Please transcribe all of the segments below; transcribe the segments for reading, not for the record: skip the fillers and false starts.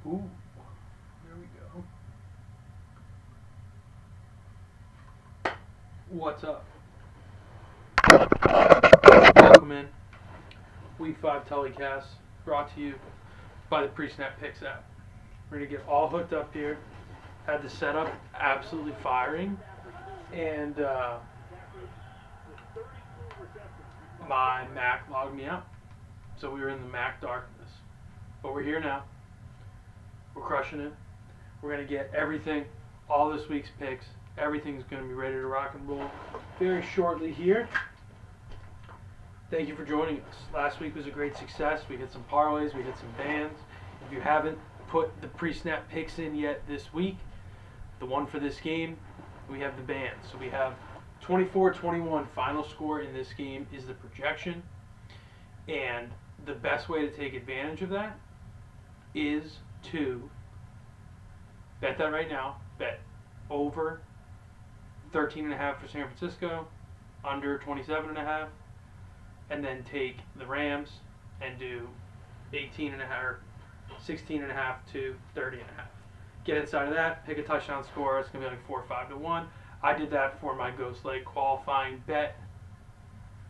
Ooh, there we go. What's up? Welcome in. Week 5 TullyCast, brought to you by the PreSnap Picks app. We're going to get all hooked up here. Had the setup absolutely firing. And my Mac logged me out. So we were in the Mac darkness. But we're here now. We're crushing it. We're going to get everything, all this week's picks. Everything's going to be ready to rock and roll very shortly here. Thank you for joining us. Last week was a great success. We hit some parlays, we hit some bands. If you haven't put the pre-snap picks in yet this week, the one for this game, we have the bands. So we have 24-21 final score in this game is the projection. And the best way to take advantage of that is to bet that right now. Bet over 13.5 for San Francisco, under 27.5, and then take the Rams and do 18.5 or 16.5 to 30.5. Get inside of that, pick a touchdown score. It's gonna be like 4 or 5 to 1. I did that for my Ghost Leg qualifying bet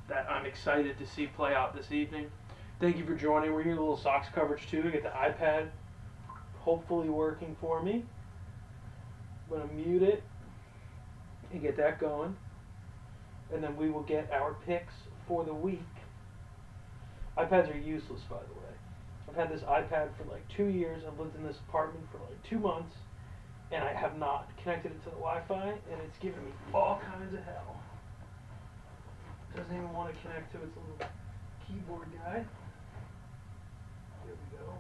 that I'm excited to see play out this evening. Thank you for joining. We're doing a little Sox coverage too. I get the iPad hopefully working for me. I'm going to mute it and get that going. And then we will get our picks for the week. iPads are useless, by the way. I've had this iPad for like 2 years. I've lived in this apartment for like 2 months. And I have not connected it to the Wi-Fi. And it's giving me all kinds of hell. Doesn't even want to connect to its little keyboard guy. There we go.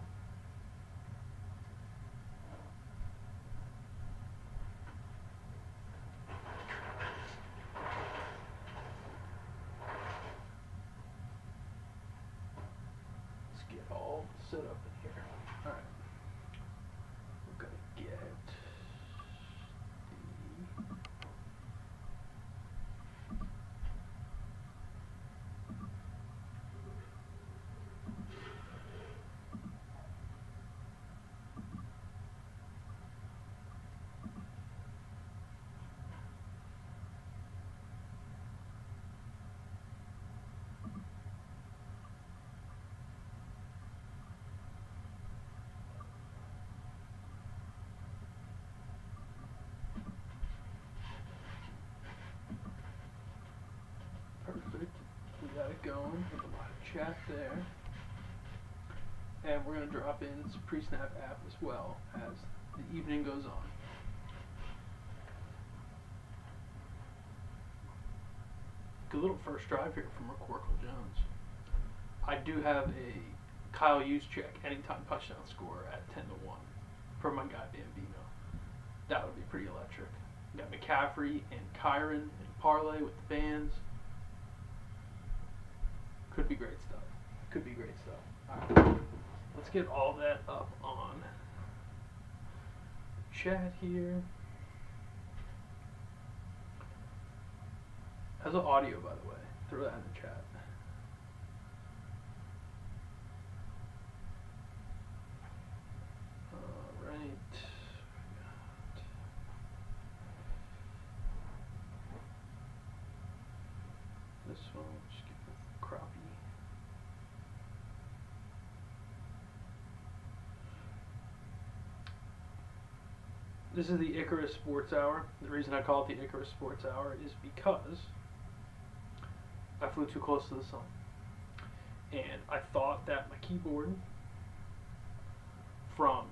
Let's get all set up in here. Alright. We're going to get perfect. We got it going with a lot of chat there. And we're going to drop in some PreSnap app as well as the evening goes on. Good little first drive here from McCorkle Jones. I do have a Kyle Juszczyk anytime touchdown score at 10-1 from my guy Bambino. That would be pretty electric. Got McCaffrey and Kyron and parlay with the bands. Could be great stuff. Could be great stuff. Alright. Let's get all that up on chat here. How's the audio, by the way? Throw that in the chat. Alright. This one, just get the crappie. This is the Icarus Sports Hour. The reason I call it the Icarus Sports Hour is because I flew too close to the sun. And I thought that my keyboard from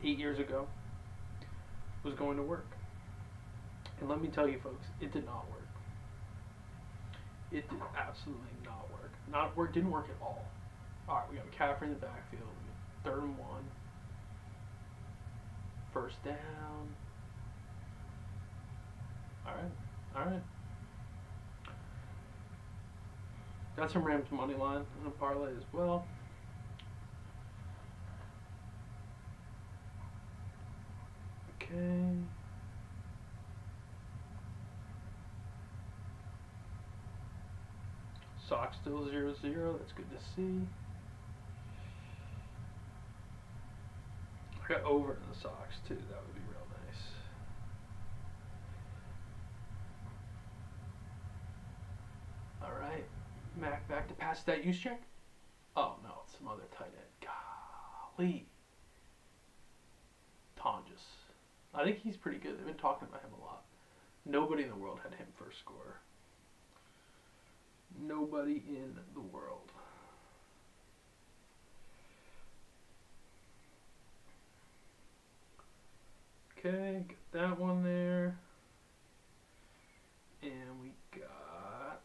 8 years ago was going to work. And let me tell you folks, it did not work. It did absolutely not work. Didn't work at all. Alright, we got McCaffrey in the backfield. We got 3rd and 1. First down. Alright. Got some Rams money line on a parlay as well. Okay. Sox still 0-0. That's good to see. I got over in the Sox too. That would be real nice. All right, Mac back to pass that use check. Oh no, it's some other tight end. Golly, Tonjes. I think he's pretty good. They've been talking about him a lot. Nobody in the world had him first score. Nobody in the world. Okay, got that one there. And we got...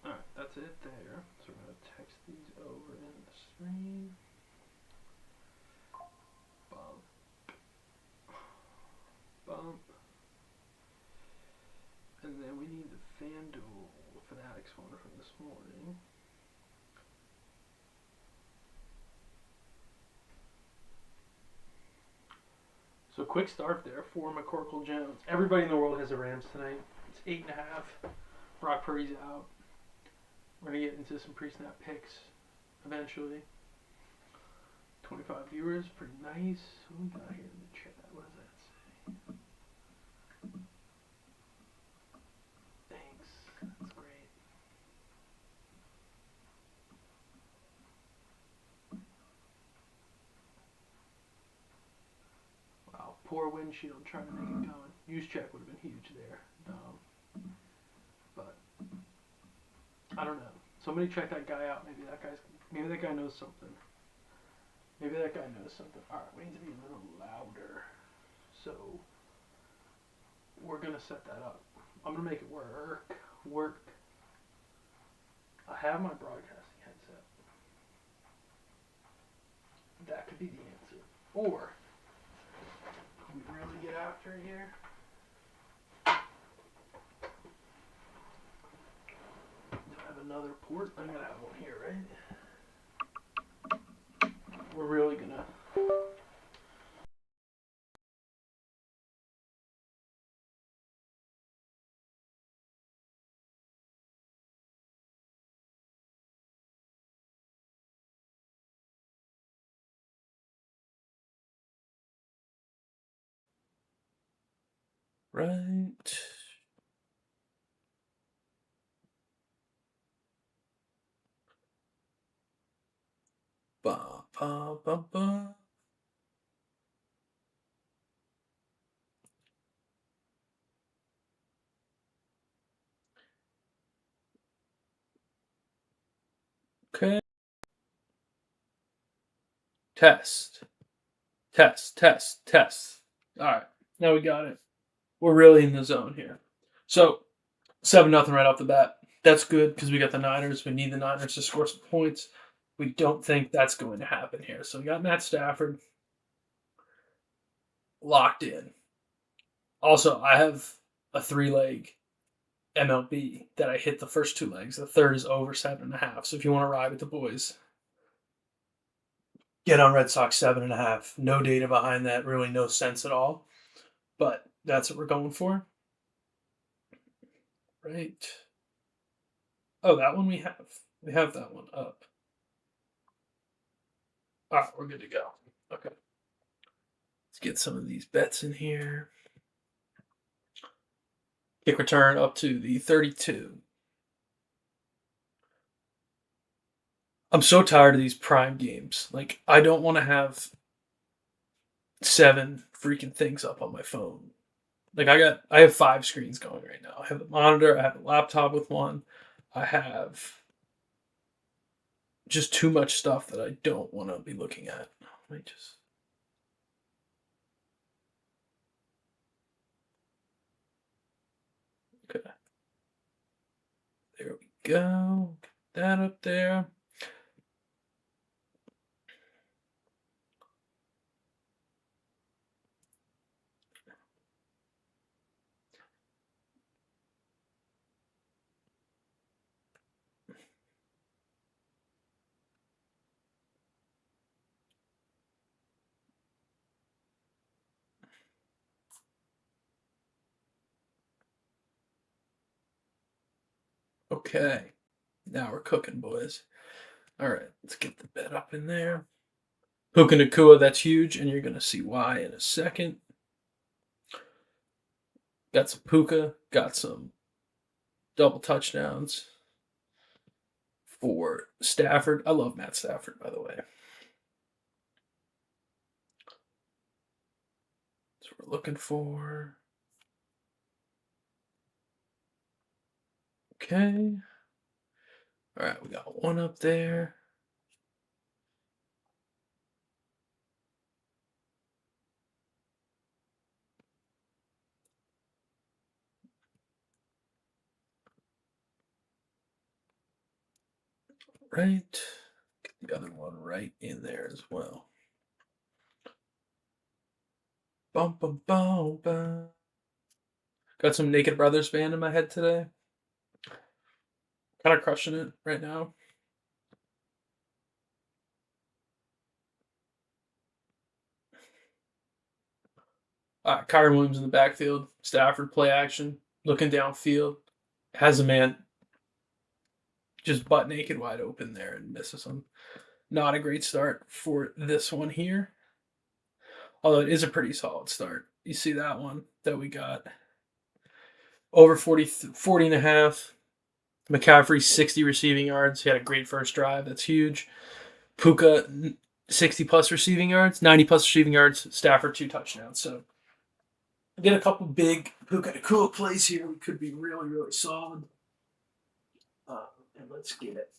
Alright, that's it there. So we're going to text these over in the screen. Bump. And then we need the FanDuel Fanatics one from this morning. So quick start there for McCorkle Jones. Everybody in the world has the Rams tonight. It's 8.5. Brock Purdy's out. We're going to get into some pre-snap picks eventually. 25 viewers, pretty nice. What we got here in the chat? What does that say? Thanks. That's great. Wow, poor windshield trying to make it going. Use check would have been huge there. But I don't know. Somebody check that guy out. Maybe that guy knows something. Maybe that guy knows something. Alright, we need to be a little louder. So we're gonna set that up. I'm gonna make it work. I have my broadcasting headset. That could be the answer. Or we really get after it here. Do I have another port? I'm gonna have one here, right? We're really gonna right. Ba ba ba ba. Okay. Test. All right. Now we got it. We're really in the zone here. So 7-0 right off the bat. That's good because we got the Niners. We need the Niners to score some points. We don't think that's going to happen here. So we got Matt Stafford locked in. Also, I have a 3-leg MLB that I hit the first 2 legs. The third is over 7.5. So if you want to ride with the boys, get on Red Sox 7.5. No data behind that. Really no sense at all. But that's what we're going for. Right. Oh, that one we have. We have that one up. All right, we're good to go. Okay. Let's get some of these bets in here. Kick return up to the 32. I'm so tired of these prime games. Like, I don't want to have 7 freaking things up on my phone. Like, I have 5 screens going right now. I have the monitor, I have a laptop with one. I have just too much stuff that I don't want to be looking at. Let me just. Okay. There we go. Get that up there. Okay. Now we're cooking, boys. All right, let's get the bet up in there. Puka Nakua, that's huge, and you're going to see why in a second. Got some Puka, got some double touchdowns for Stafford. I love Matt Stafford, by the way. That's what we're looking for. Okay. All right, we got one up there. Right. Get the other one right in there as well. Bum, bum, bum, bum. Got some Naked Brothers band in my head today. Kind of crushing it right now. Kyron Williams in the backfield. Stafford play action. Looking downfield. Has a man just butt naked wide open there and misses him. Not a great start for this one here. Although it is a pretty solid start. You see that one that we got. Over 40 and a half. McCaffrey, 60 receiving yards. He had a great first drive. That's huge. Puka, 60 plus receiving yards. 90 plus receiving yards. Stafford, 2 touchdowns. So get a couple big Puka Nakua plays here. We could be really, really solid. And let's get it.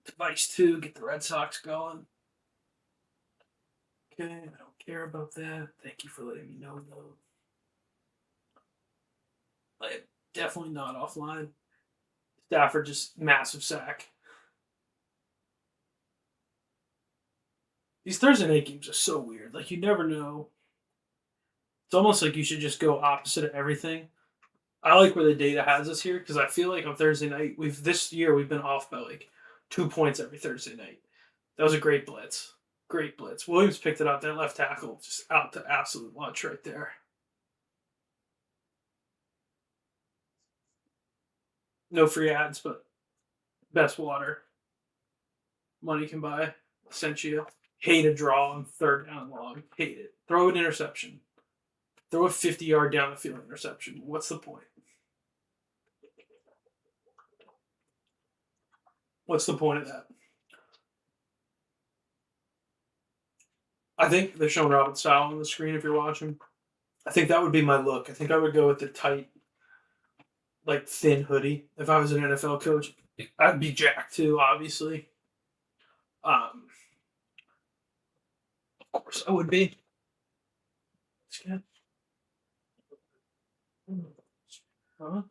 Device 2, get the Red Sox going. Okay, I don't care about that. Thank you for letting me know, though. Like, definitely not offline. Stafford just massive sack. These Thursday night games are so weird. Like, you never know. It's almost like you should just go opposite of everything. I like where the data has us here because I feel like on Thursday night this year we've been off by like 2 points every Thursday night. That was a great blitz. Great blitz. Williams picked it up. That left tackle just out to absolute lunch right there. No free ads, but best water money can buy. Sent you. Hate a draw on 3rd down long. Hate it. Throw an interception. Throw a 50-yard down the field interception. What's the point? What's the point of that? I think they're showing Robin style on the screen if you're watching. I think that would be my look. I think I would go with the tight, like thin hoodie. If I was an NFL coach, I'd be jacked too, obviously. Of course I would be. Huh?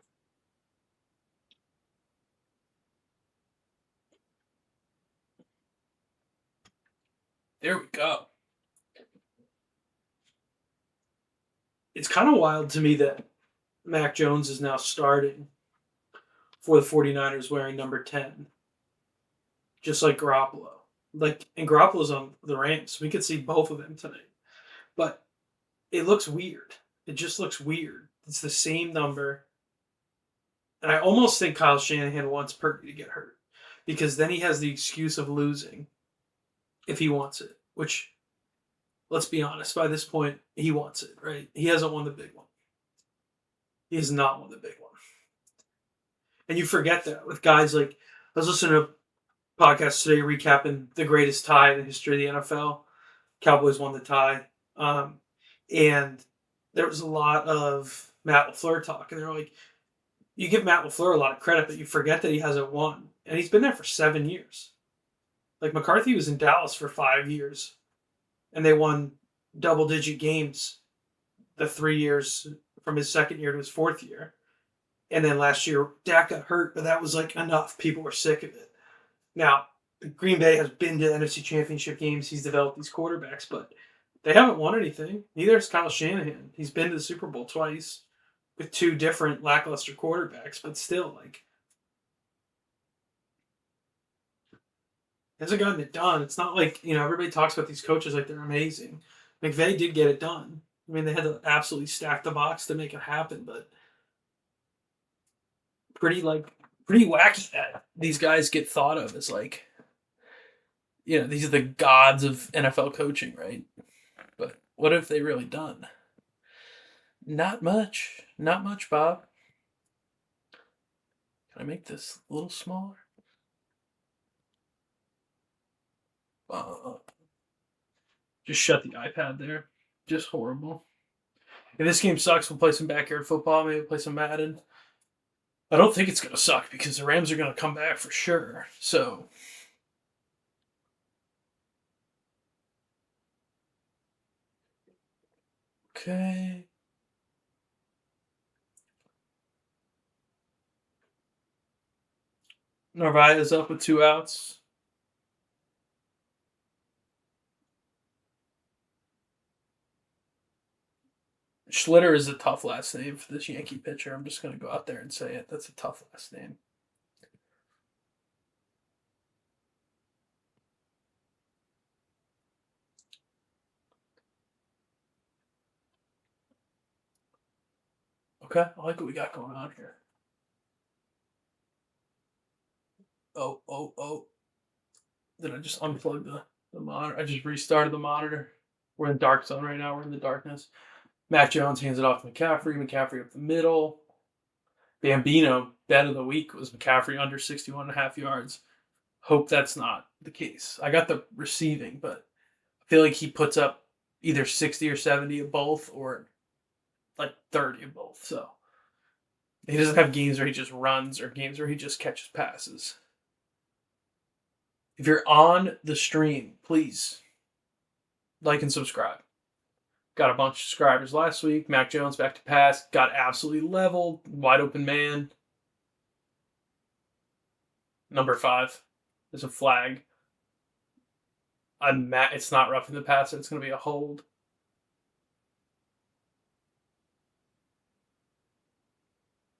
There we go. It's kind of wild to me that Mac Jones is now starting for the 49ers wearing number 10, just like Garoppolo. And Garoppolo's on the Rams. We could see both of them tonight. But it looks weird. It just looks weird. It's the same number. And I almost think Kyle Shanahan wants Purdy to get hurt because then he has the excuse of losing if he wants it, which, let's be honest, by this point, he wants it, right? He hasn't won the big one. He has not won the big one. And you forget that with guys like, I was listening to a podcast today recapping the greatest tie in the history of the NFL. Cowboys won the tie. And there was a lot of Matt LaFleur talk. And they're like, you give Matt LaFleur a lot of credit, but you forget that he hasn't won. And he's been there for 7 years. Like McCarthy was in Dallas for 5 years. And they won double-digit games the 3 years from his second year to his fourth year. And then last year, Dak got hurt, but that was like enough. People were sick of it. Now, Green Bay has been to NFC Championship games. He's developed these quarterbacks, but they haven't won anything. Neither has Kyle Shanahan. He's been to the Super Bowl twice with two different lackluster quarterbacks, but still, like, hasn't gotten it done. It's not like, everybody talks about these coaches like they're amazing. McVay did get it done. I mean, they had to absolutely stack the box to make it happen, but pretty wacky that these guys get thought of as like, these are the gods of NFL coaching, right? But what have they really done? Not much. Not much, Bob. Can I make this a little smaller? Just shut the iPad there. Just horrible. If this game sucks, we'll play some backyard football, maybe play some Madden. I don't think it's going to suck because the Rams are going to come back for sure. So, okay. Narvaez up with 2 outs. Schlitter is a tough last name for this Yankee pitcher. I'm just going to go out there and say it. That's a tough last name. Okay, I like what we got going on here. Oh. Did I just unplug the monitor? I just restarted the monitor. We're in dark zone right now. We're in the darkness. Mac Jones hands it off to McCaffrey. McCaffrey up the middle. Bambino, bet of the week was McCaffrey under 61.5 yards. Hope that's not the case. I got the receiving, but I feel like he puts up either 60 or 70 of both or like 30 of both. So he doesn't have games where he just runs or games where he just catches passes. If you're on the stream, please like and subscribe. Got a bunch of subscribers last week. Mac Jones back to pass. Got absolutely leveled. Wide open man. Number 5 is a flag. It's not roughing the passer. It's going to be a hold.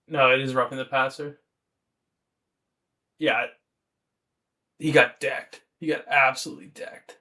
No, it is roughing the passer. Yeah. He got decked. He got absolutely decked.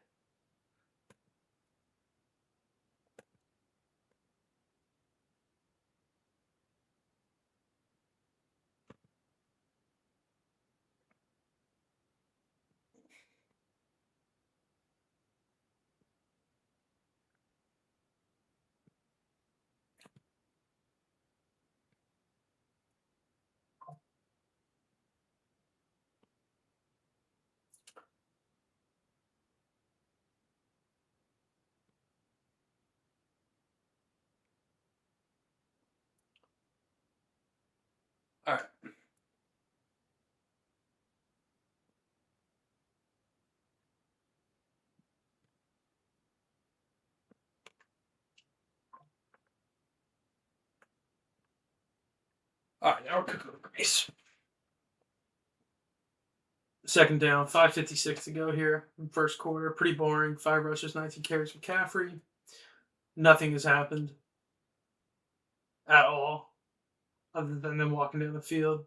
All right, now we're cooking with grease. Second down, 5:56 to go here in first quarter. Pretty boring. 5 rushes, 19 carries. McCaffrey. Nothing has happened at all other than them walking down the field.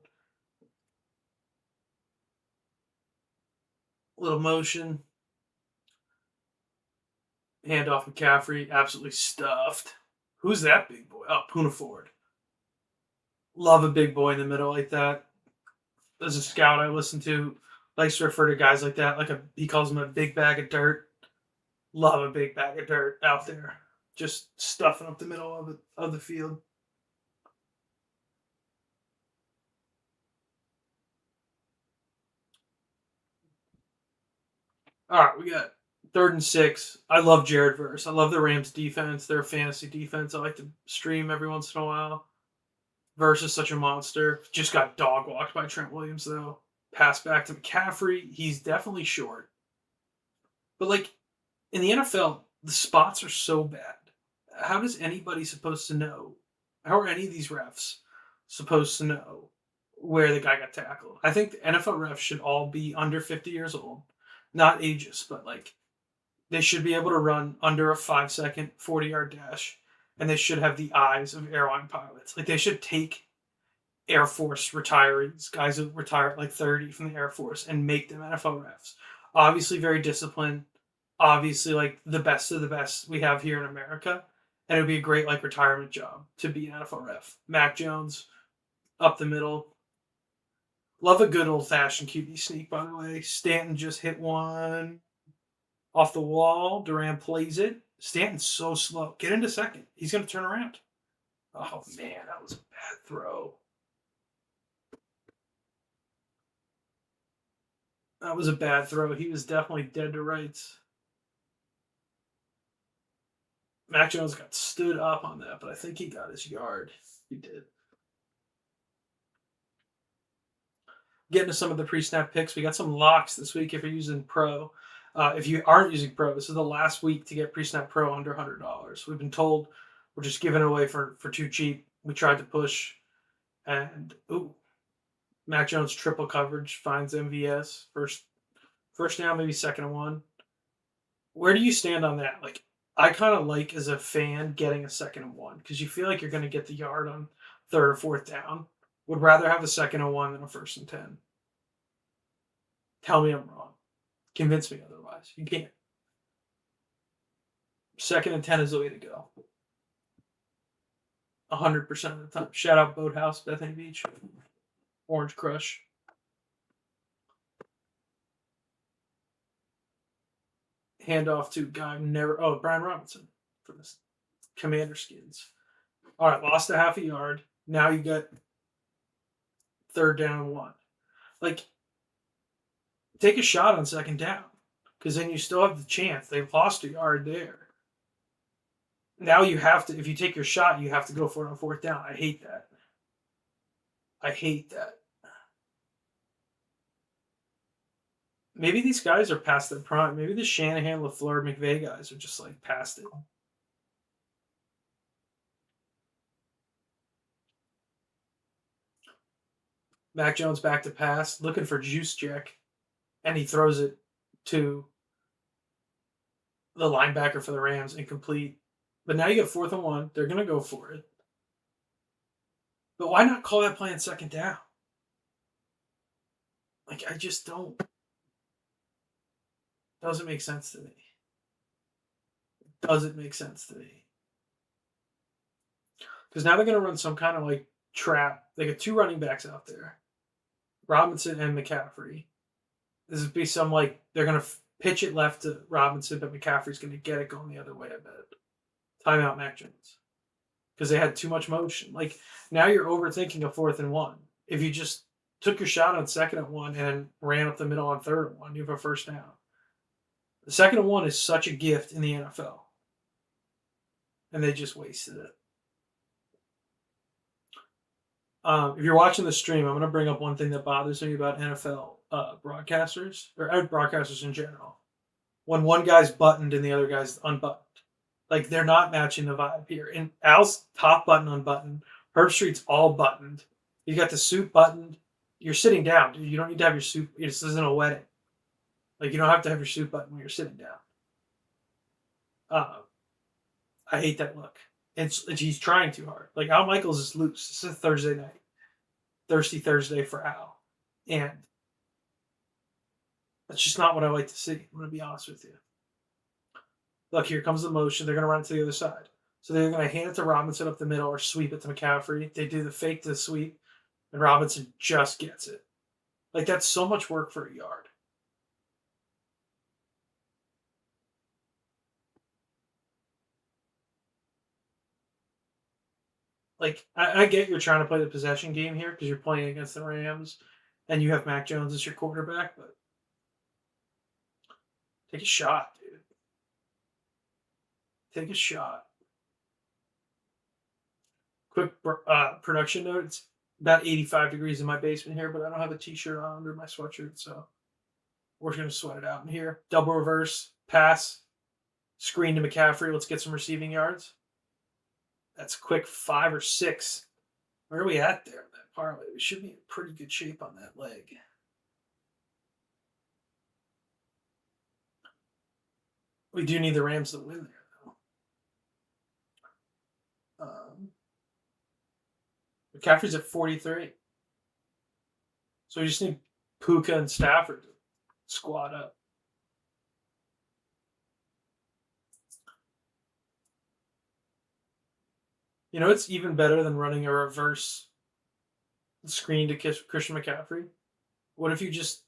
Little motion. Hand off McCaffrey. Absolutely stuffed. Who's that big boy? Oh, Poona Ford. Love a big boy in the middle like that. As a scout I listen to, likes to refer to guys like that, he calls them a big bag of dirt. Love a big bag of dirt out there. Just stuffing up the middle of the field. All right, we got 3rd and 6. I love Jared Verse. I love the Rams defense. They're a fantasy defense. I like to stream every once in a while. Verse is such a monster. Just got dog walked by Trent Williams, though. Pass back to McCaffrey. He's definitely short. But, in the NFL, the spots are so bad. How is anybody supposed to know? How are any of these refs supposed to know where the guy got tackled? I think the NFL refs should all be under 50 years old. Not ageist, but they should be able to run under a 5-second 40-yard dash, and they should have the eyes of airline pilots. They should take Air Force retirees, guys who retired 30 from the Air Force, and make them NFL refs. Obviously very disciplined, obviously the best of the best we have here in America, and it would be a great retirement job to be an NFL ref. Mac Jones, up the middle. Love a good old-fashioned QB sneak, by the way. Stanton just hit one off the wall. Durant plays it. Stanton's so slow. Get into second. He's going to turn around. Oh, man, that was a bad throw. That was a bad throw. He was definitely dead to rights. Mac Jones got stood up on that, but I think he got his yard. He did. Getting to some of the pre-snap picks. We got some locks this week if you're using Pro. If you aren't using Pro, this is the last week to get pre-snap Pro under $100. We've been told we're just giving it away for too cheap. We tried to push, and Mac Jones triple coverage finds MVS. First down, maybe 2nd and 1. Where do you stand on that? I kind of as a fan, getting a 2nd and 1 because you feel like you're going to get the yard on 3rd or 4th down. Would rather have a 2nd and 1 than a 1st and 10. Tell me I'm wrong. Convince me otherwise. You can't. 2nd and 10 is the way to go. 100% of the time. Shout out Boathouse, Bethany Beach. Orange Crush. Handoff to guy Brian Robinson for this Commander Skins. All right, lost a half a yard. Now you got 3rd down and 1. Take a shot on 2nd down because then you still have the chance. They've lost a yard there. Now you have to, if you take your shot, you have to go for it on 4th down. I hate that. Maybe these guys are past their prime. Maybe the Shanahan, LaFleur, McVay guys are just past it. Mac Jones back to pass, looking for juice check, and he throws it to the linebacker for the Rams, incomplete. But now you get 4th and 1. They're going to go for it. But why not call that play on 2nd down? I just don't. Doesn't make sense to me. Doesn't make sense to me. Because now they're going to run some kind of trap. They got 2 running backs out there. Robinson and McCaffrey. This would be some they're going to pitch it left to Robinson, but McCaffrey's going to get it going the other way, I bet. Timeout Mac Jones. Because they had too much motion. Now you're overthinking a 4th and 1. If you just took your shot on 2nd and 1 and then ran up the middle on 3rd and 1, you have a 1st down. The 2nd and 1 is such a gift in the NFL. And they just wasted it. If you're watching the stream, I'm going to bring up one thing that bothers me about NFL broadcasters, or broadcasters in general. When one guy's buttoned and the other guy's unbuttoned. They're not matching the vibe here. And Al's top button unbuttoned. Herb Street's all buttoned. You got the suit buttoned. You're sitting down, dude. You don't need to have your suit. This isn't a wedding. Like, you don't have to have your suit buttoned when you're sitting down. Uh, I hate that look. He's trying too hard. Like, Al Michaels is loose. This is a Thursday night. Thirsty Thursday for Al. And that's just not what I like to see. I'm going to be honest with you. Look, here comes the motion. They're going to run it to the other side. So they're going to hand it to Robinson up the middle or sweep it to McCaffrey. They do the fake to the sweep, and Robinson just gets it. Like, that's so much work for a yard. Like, I get you're trying to play the possession game here because you're playing against the Rams and you have Mac Jones as your quarterback, but take a shot, dude. Take a shot. Quick production note: it's about 85 degrees in my basement here, but I don't have a t-shirt on under my sweatshirt, so we're just gonna sweat it out in here. Double reverse pass, screen to McCaffrey. Let's get some receiving yards. That's a quick 5 or 6. Where are we at there in that parlay? We should be in pretty good shape on that leg. We do need the Rams to win there, though. McCaffrey's at 43. So we just need Puka and Stafford to squat up. You know, it's even better than running a reverse screen to Christian McCaffrey. What if you just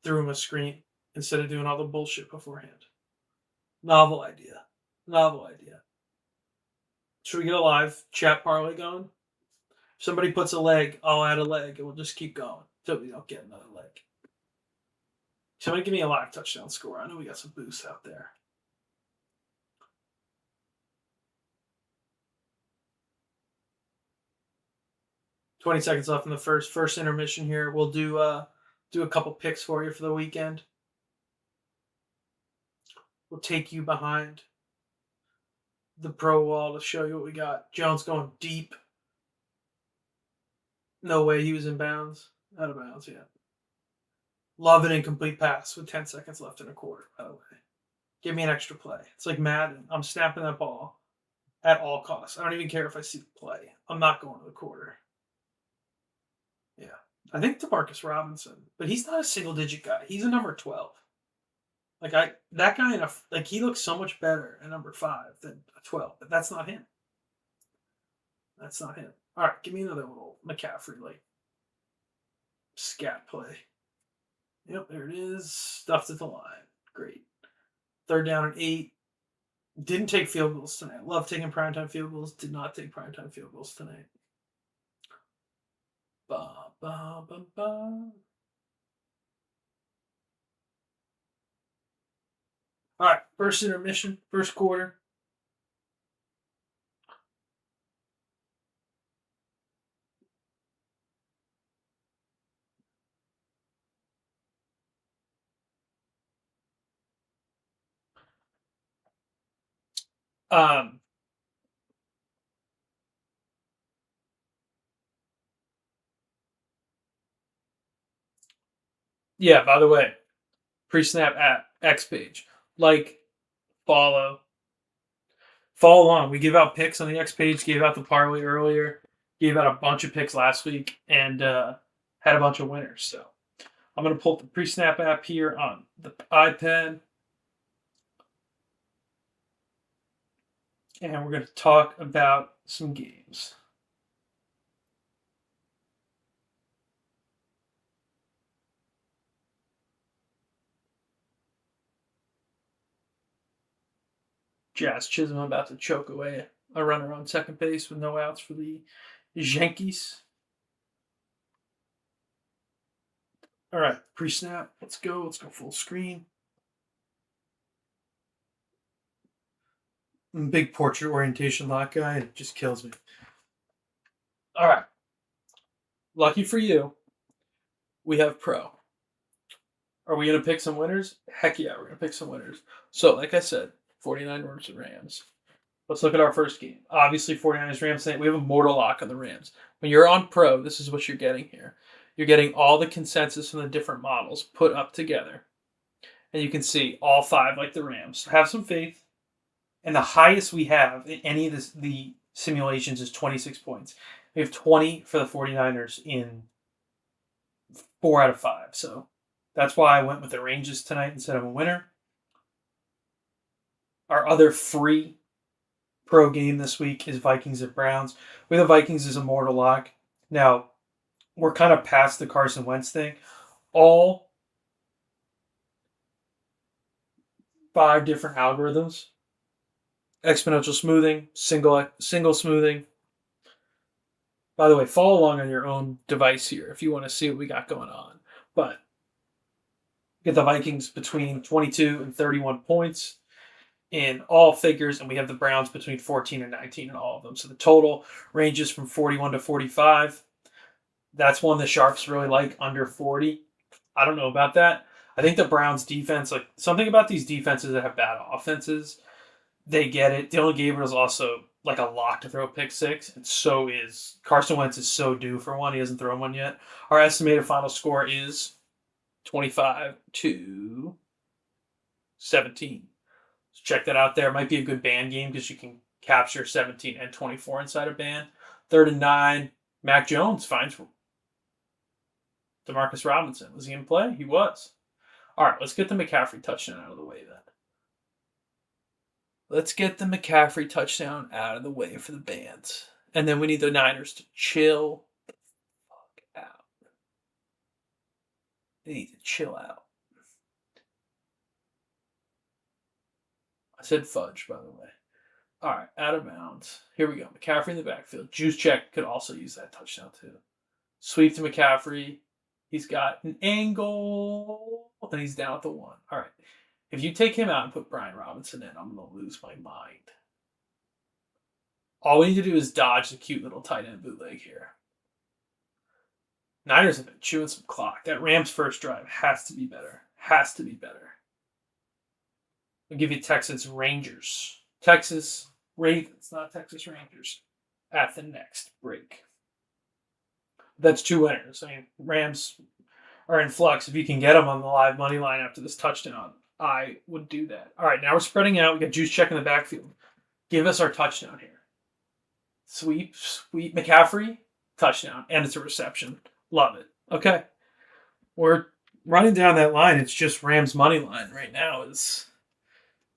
threw him a screen instead of doing all the bullshit beforehand? Novel idea. Novel idea. Should we get a live chat parlay going? If somebody puts a leg, I'll add a leg, and we'll just keep going until we don't get another leg. Somebody give me a live touchdown score. I know we got some boosts out there. $20 seconds left in the first intermission here. We'll do a couple picks for you for the weekend. We'll take you behind the pro wall to show you what we got. Jones going deep. No way he was in bounds. Out of bounds, yeah. Love an incomplete pass with 10 seconds left in a quarter, by the way. Give me an extra play. It's like Madden. I'm snapping that ball at all costs. I don't even care if I see the play. I'm not going to the quarter. Yeah. I think DeMarcus Robinson, but he's not a single digit guy. He's a number 12. That guy he looks so much better at number 5 than a 12, but that's not him. That's not him. All right, give me another little McCaffrey scat play. Yep, there it is. Stuffed at the line. Great. 3rd down and 8. Didn't take field goals tonight. Love taking primetime field goals. Did not take primetime field goals tonight. Ba, ba, ba, ba. All right, first intermission, first quarter. Yeah, by the way, PreSnap at X page. Follow along. We give out picks on the X page, gave out the parlay earlier, gave out a bunch of picks last week, and had a bunch of winners. So I'm going to pull up the PreSnap app here on the iPad. And we're going to talk about some games. Jazz Chisholm about to choke away a runner on second base with no outs for the Yankees. All right, PreSnap. Let's go. Let's go full screen. I'm a big portrait orientation lock guy, and it just kills me. All right. Lucky for you, we have pro. Are we going to pick some winners? Heck yeah, we're going to pick some winners. So, like I said, 49 Rams. Let's look at our first game. Obviously, 49ers Rams tonight. We have a mortal lock on the Rams. When you're on Pro, this is what you're getting here. You're getting all the consensus from the different models put up together. And you can see all 5 like the Rams. Have some faith. And the highest we have in any of the simulations is 26 points. We have 20 for the 49ers in 4 out of 5. So that's why I went with the ranges tonight instead of a winner. Our other free Pro game this week is Vikings at Browns. We have the Vikings as a mortal lock. Now, we're kind of past the Carson Wentz thing. All 5 different algorithms, exponential smoothing, single smoothing. By the way, follow along on your own device here if you want to see what we got going on. But get the Vikings between 22 and 31 points in all figures, and we have the Browns between 14 and 19 in all of them. So the total ranges from 41 to 45. That's one the Sharps really like, under 40. I don't know about that. I think the Browns defense, like something about these defenses that have bad offenses, they get it. Dylan Gabriel's also like a lock to throw a pick 6, and so is Carson Wentz is so due for one. He hasn't thrown one yet. Our estimated final score is 25 to 17. So check that out there. It might be a good band game because you can capture 17 and 24 inside a band. 3rd and 9. Mac Jones finds Demarcus Robinson. Was he in play? He was. All right, let's get the McCaffrey touchdown out of the way then. Let's get the McCaffrey touchdown out of the way for the bands. And then we need the Niners to chill the fuck out. They need to chill out. I said fudge, by the way. All right, out of bounds. Here we go. McCaffrey in the backfield. Juice check could also use that touchdown too. Sweep to McCaffrey. He's got an angle, and he's down at the 1. All right. If you take him out and put Brian Robinson in, I'm going to lose my mind. All we need to do is dodge the cute little tight end bootleg here. Niners have been chewing some clock. That Rams first drive has to be better. Has to be better. I'll give you Texas Rangers. Texas Ravens, not Texas Rangers, at the next break. That's 2 winners. I mean, Rams are in flux. If you can get them on the live money line after this touchdown, I would do that. All right, now we're spreading out. We got Juice check in the backfield. Give us our touchdown here. Sweep, McCaffrey, touchdown, and it's a reception. Love it. Okay. We're running down that line. It's just Rams money line right now is,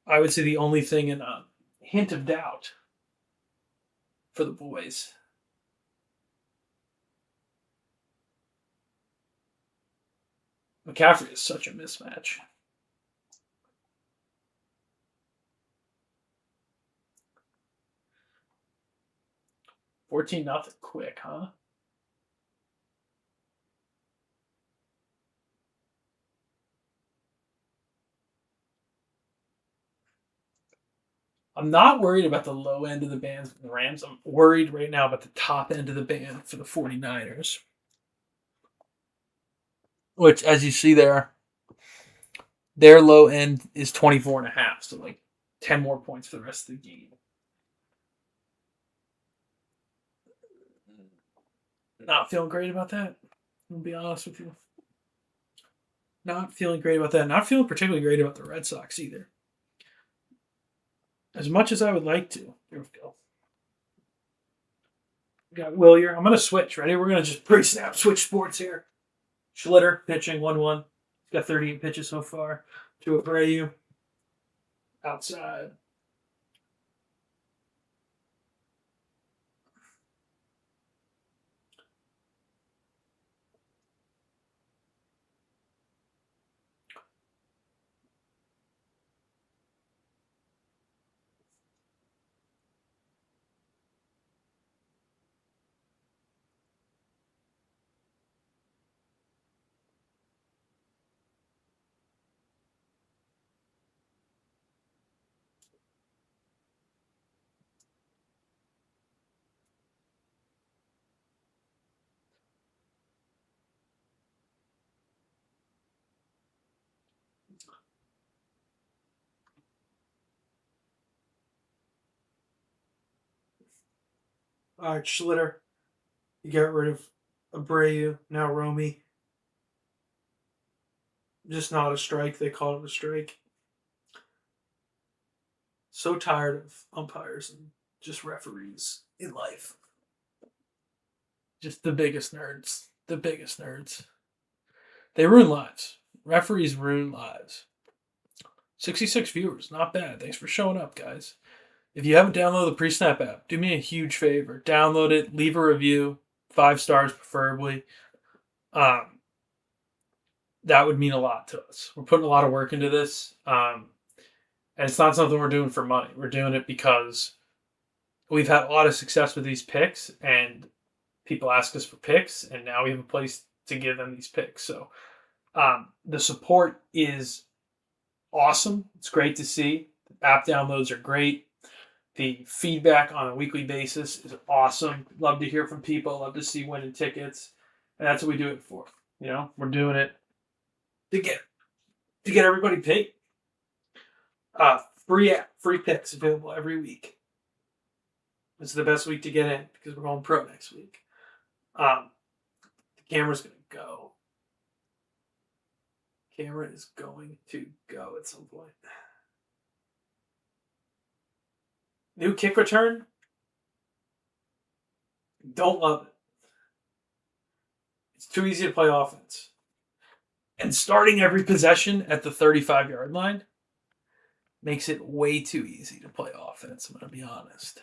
I would say, the only thing in a hint of doubt for the boys. McCaffrey is such a mismatch. $14 quick, huh? I'm not worried about the low end of the band for the Rams. I'm worried right now about the top end of the band for the 49ers. Which, as you see there, their low end is 24.5. So, like, 10 more points for the rest of the game. Not feeling great about that. I'll be honest with you. Not feeling great about that. Not feeling particularly great about the Red Sox either. As much as I would like to. Here we go. We got Willier. I'm going to switch. Ready? We're going to just pre-snap switch sports here. Schlitter pitching 1-1. He's got 38 pitches so far. To Abreu. Outside. All right, Schlitter. You got rid of Abreu, now Romy. Just not a strike. They call it a strike. So tired of umpires and just referees in life. Just the biggest nerds. The biggest nerds. They ruin lives. Referees ruin lives. 66 viewers. Not bad. Thanks for showing up, guys. If you haven't downloaded the PreSnap app, do me a huge favor. Download it. Leave a review. 5 stars preferably. That would mean a lot to us. We're putting a lot of work into this. And it's not something we're doing for money. We're doing it because we've had a lot of success with these picks, and people ask us for picks, and now we have a place to give them these picks. So the support is awesome. It's great to see. The app downloads are great. The feedback on a weekly basis is awesome. Love to hear from people. Love to see winning tickets. And that's what we do it for. You know, we're doing it to get everybody paid. Free app, free picks available every week. It's the best week to get in because we're going pro next week. The camera's going to go. Camera is going to go at some point. New kick return. Don't love it. It's too easy to play offense. And starting every possession at the 35-yard line makes it way too easy to play offense, I'm going to be honest.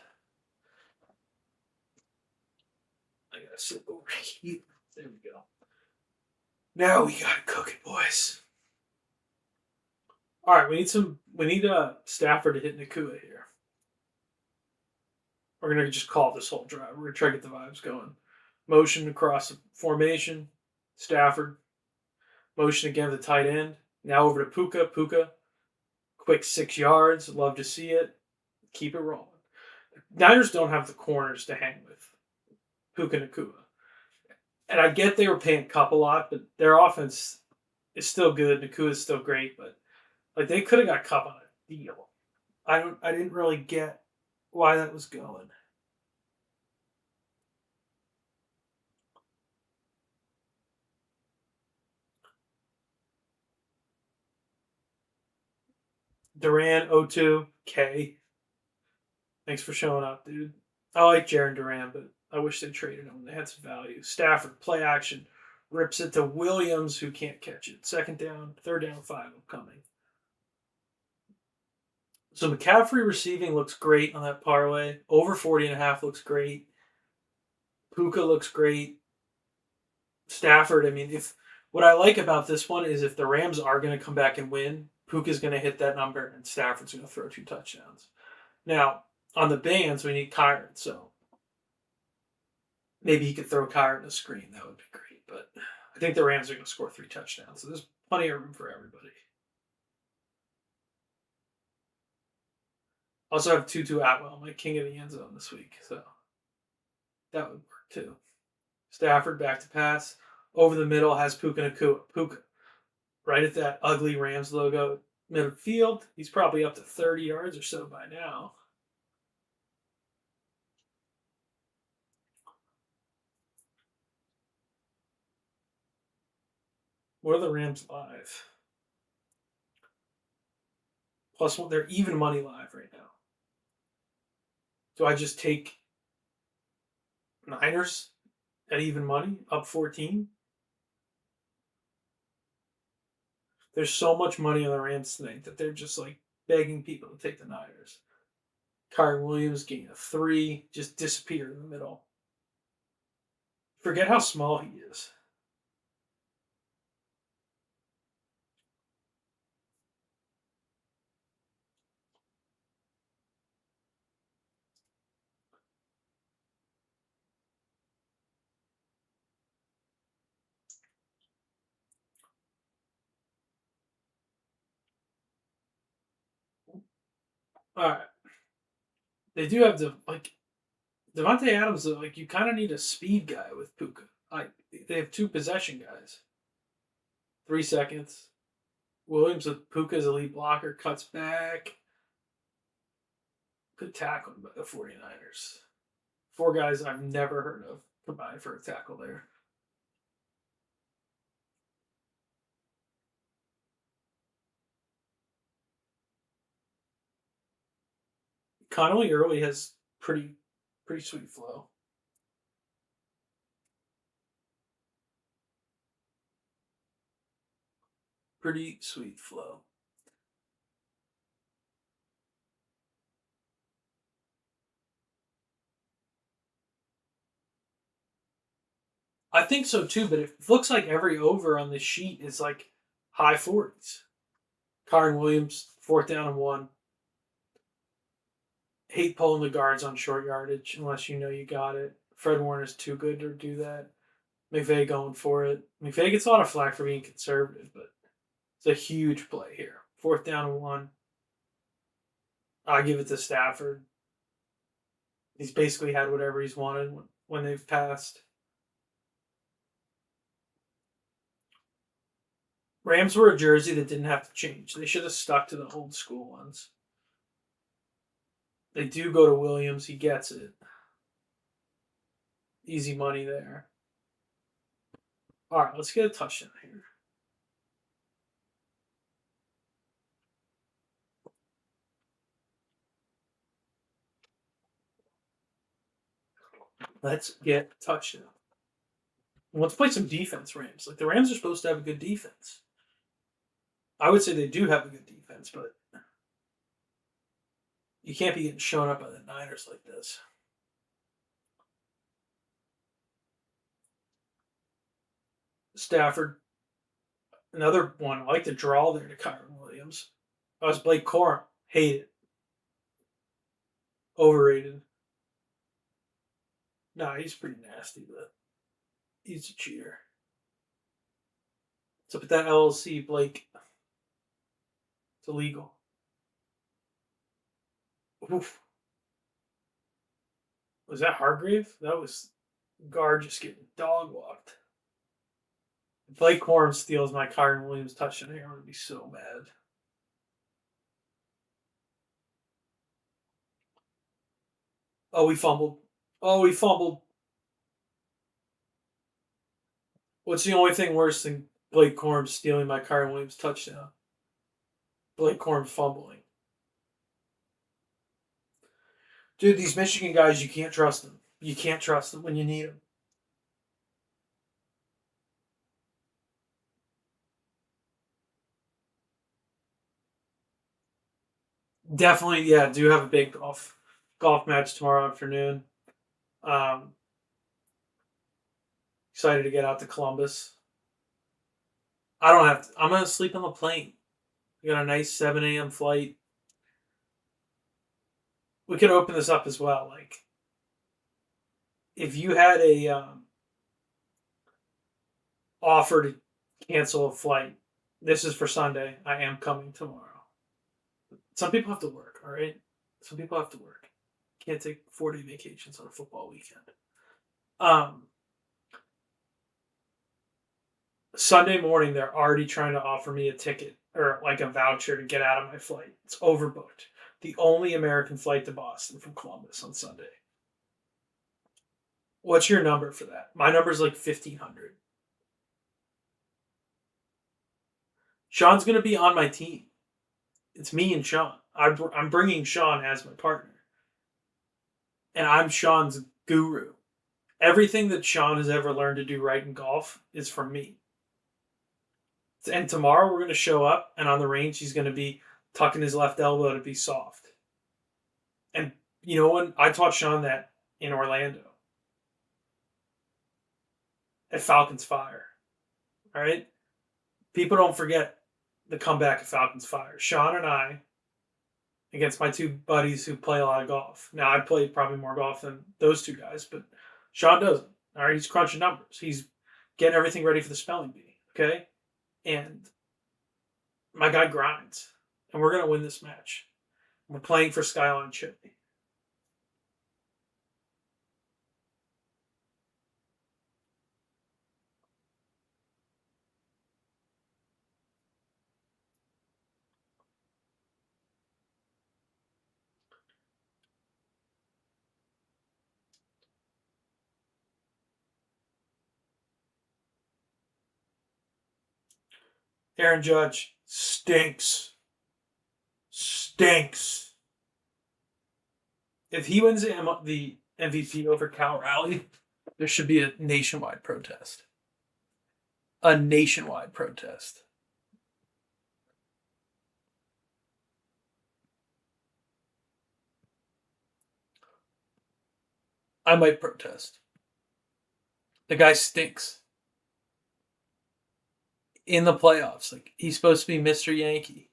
I got to sit over here. There we go. Now we got to cook it, boys. All right, we need Stafford to hit Nakua here. We're going to just call this whole drive. We're going to try to get the vibes going. Motion across the formation. Stafford. Motion again to the tight end. Now over to Puka. Puka. Quick 6 yards. Love to see it. Keep it rolling. Niners don't have the corners to hang with Puka Nakua. And I get they were paying Cup a lot, but their offense is still good. Nakua is still great, but like they could have got Cup on a deal. I didn't really get why that was going. Duran 0-2 K. Thanks for showing up, dude. I like Jaron Duran, but I wish they traded him. They had some value. Stafford, play action. Rips it to Williams, who can't catch it. Second down, third down, 5 upcoming. So McCaffrey receiving looks great on that parlay. Over 40.5 looks great. Puka looks great. Stafford, I mean, what I like about this one is if the Rams are going to come back and win, Puka's going to hit that number and Stafford's going to throw 2 touchdowns. Now, on the bands, we need Kyron, so maybe he could throw Kyron a screen. That would be great. But I think the Rams are going to score 3 touchdowns, so there's plenty of room for everybody. Also have Tutu Atwell, my king of the end zone this week, so that would work too. Stafford back to pass. Over the middle has Puka Nakua. Puka, right at that ugly Rams logo, midfield. He's probably up to 30 yards or so by now. What are the Rams live? Plus, they're even money live right now. Do I just take Niners at even money, up 14? There's so much money on the Rams tonight that they're just like begging people to take the Niners. Kyron Williams gain a 3, just disappear in the middle. Forget how small he is. All right. They do have Devontae Adams, like you kind of need a speed guy with Puka. They have 2 possession guys. 3 seconds. Williams with Puka's elite blocker cuts back. Good tackle by the 49ers. 4 guys I've never heard of combined for a tackle there. Connolly early has pretty sweet flow. Pretty sweet flow. I think so too, but it looks like every over on this sheet is like high 40s. Kyron Williams, 4th down and 1. Hate pulling the guards on short yardage unless you know you got it. Fred Warner's too good to do that. McVay going for it. McVay gets a lot of flack for being conservative, but it's a huge play here. 4th down and 1. I give it to Stafford. He's basically had whatever he's wanted when they've passed. Rams were a jersey that didn't have to change. They should have stuck to the old school ones. They do go to Williams. He gets it. Easy money there. All right, let's get a touchdown here. Let's get a touchdown. Let's play some defense, Rams. Like, the Rams are supposed to have a good defense. I would say they do have a good defense, but you can't be getting shown up by the Niners like this. Stafford, another one. I like the draw there to Kyron Williams. I was Blake Corum. Hate it. Overrated. Nah, he's pretty nasty, but he's a cheater. So put that LLC, Blake. It's illegal. Oof. Was that Hargrave? That was guard just getting dog walked. If Blake Corum steals my Kyron Williams touchdown here, I'm gonna be so mad. Oh, we fumbled. Oh, we fumbled. What's the only thing worse than Blake Corum stealing my Kyron Williams touchdown? Blake Corum fumbling. Dude, these Michigan guys, you can't trust them. You can't trust them when you need them. Definitely, yeah, do have a big golf match tomorrow afternoon. Um, Excited to get out to Columbus. I don't have to. I'm gonna sleep on the plane. We got a nice 7 a.m. flight. We could open this up as well. Like, if you had a offer to cancel a flight, this is for Sunday. I am coming tomorrow. Some people have to work. All right. Some people have to work. Can't take 4-day vacations on a football weekend. Sunday morning, they're already trying to offer me a ticket or like a voucher to get out of my flight. It's overbooked. The only American flight to Boston from Columbus on Sunday. What's your number for that? My number is like 1,500. Sean's going to be on my team. It's me and Sean. I'm bringing Sean as my partner. And I'm Sean's guru. Everything that Sean has ever learned to do right in golf is from me. And tomorrow we're going to show up, and on the range he's going to be tucking his left elbow to be soft. And you know when I taught Sean that in Orlando at Falcons Fire. All right? People don't forget the comeback at Falcons Fire. Sean and I, against my two buddies who play a lot of golf. Now, I play probably more golf than those two guys, but Sean doesn't. All right? He's crunching numbers. He's getting everything ready for the spelling bee. Okay? And my guy grinds. And we're going to win this match. We're playing for Skyline Chili. Aaron Judge stinks. Stinks. If he wins the MVP over Cal Raleigh, there should be a nationwide protest. A nationwide protest. I might protest. The guy stinks. In the playoffs, like he's supposed to be Mr. Yankee.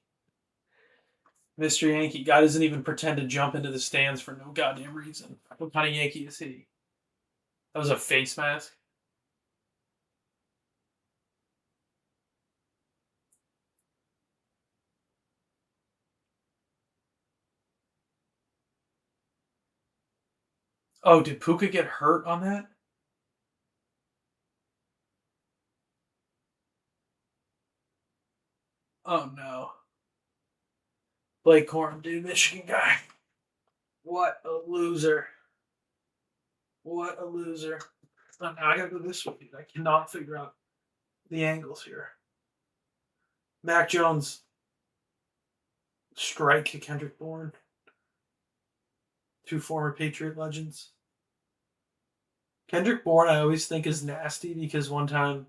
Mr. Yankee. Guy doesn't even pretend to jump into the stands for no goddamn reason. What kind of Yankee is he? That was a face mask. Oh, did Puka get hurt on that? Oh no. Blake Corum, dude, Michigan guy. What a loser. What a loser. Oh, now I gotta go this way, dude. I cannot figure out the angles here. Mac Jones strike Kendrick Bourne. Two former Patriot legends. Kendrick Bourne, I always think is nasty because one time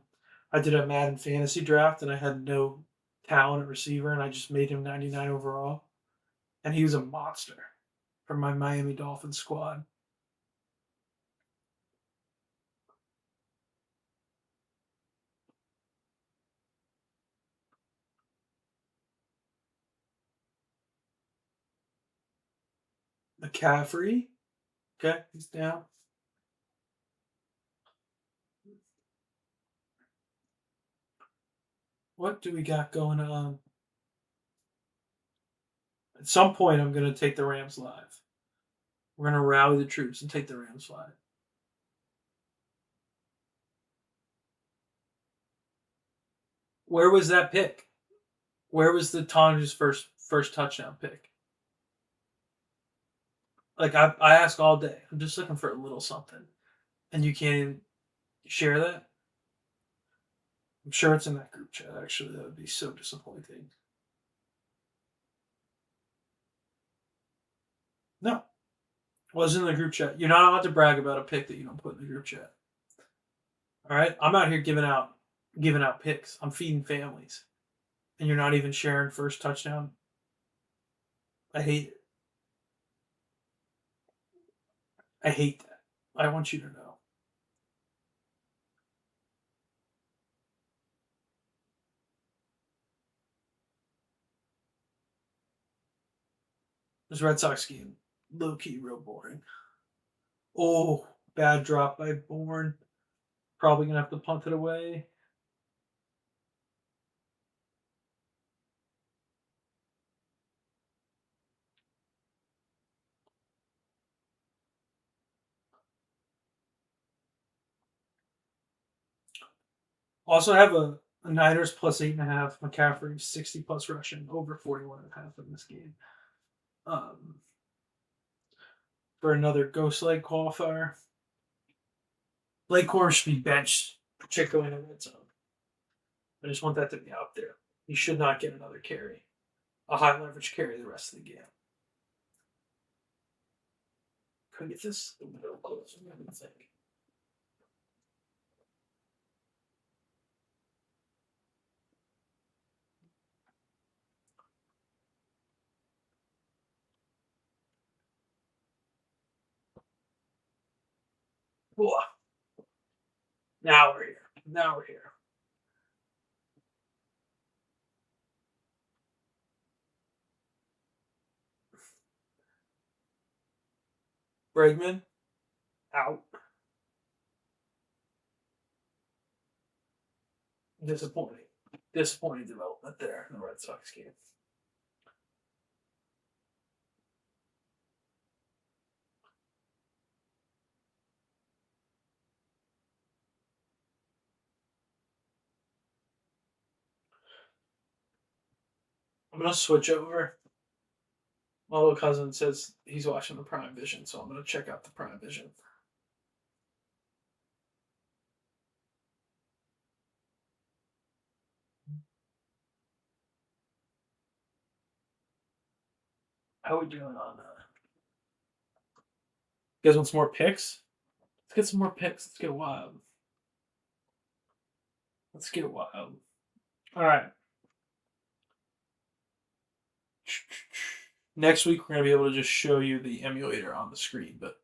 I did a Madden fantasy draft and I had no talent at receiver and I just made him 99 overall. And he was a monster from my Miami Dolphins squad. McCaffrey. Okay, he's down. What do we got going on? At some point, I'm going to take the Rams live. We're going to rally the troops and take the Rams live. Where was that pick? Where was the Tonja's first touchdown pick? Like I ask all day. I'm just looking for a little something, and you can't even share that. I'm sure it's in that group chat. Actually, that would be so disappointing. No, wasn't in the group chat. You're not allowed to brag about a pick that you don't put in the group chat. All right, I'm out here giving out picks. I'm feeding families, and you're not even sharing first touchdown. I hate it. I hate that. I want you to know. This Red Sox game, low key, real boring. Oh, bad drop by Bourne. Probably gonna have to punt it away. Also have a Niners plus 8.5. McCaffrey 60 plus rushing over 41.5 in this game. For another ghost leg qualifier. Blake Corum should be benched, particularly in the red zone. I just want that to be out there. He should not get another carry, a high leverage carry the rest of the game. Can I get this a little closer? I don't think. Whoa. Now we're here. Now we're here. Bregman out. Disappointing. Disappointing development there in the Red Sox game. I'm gonna switch over. My little cousin says he's watching the Prime Vision, so I'm gonna check out the Prime Vision. How are we doing on that? You guys want some more picks? Let's get some more picks. Let's get wild. Let's get wild. All right. Next week, we're going to be able to just show you the emulator on the screen. But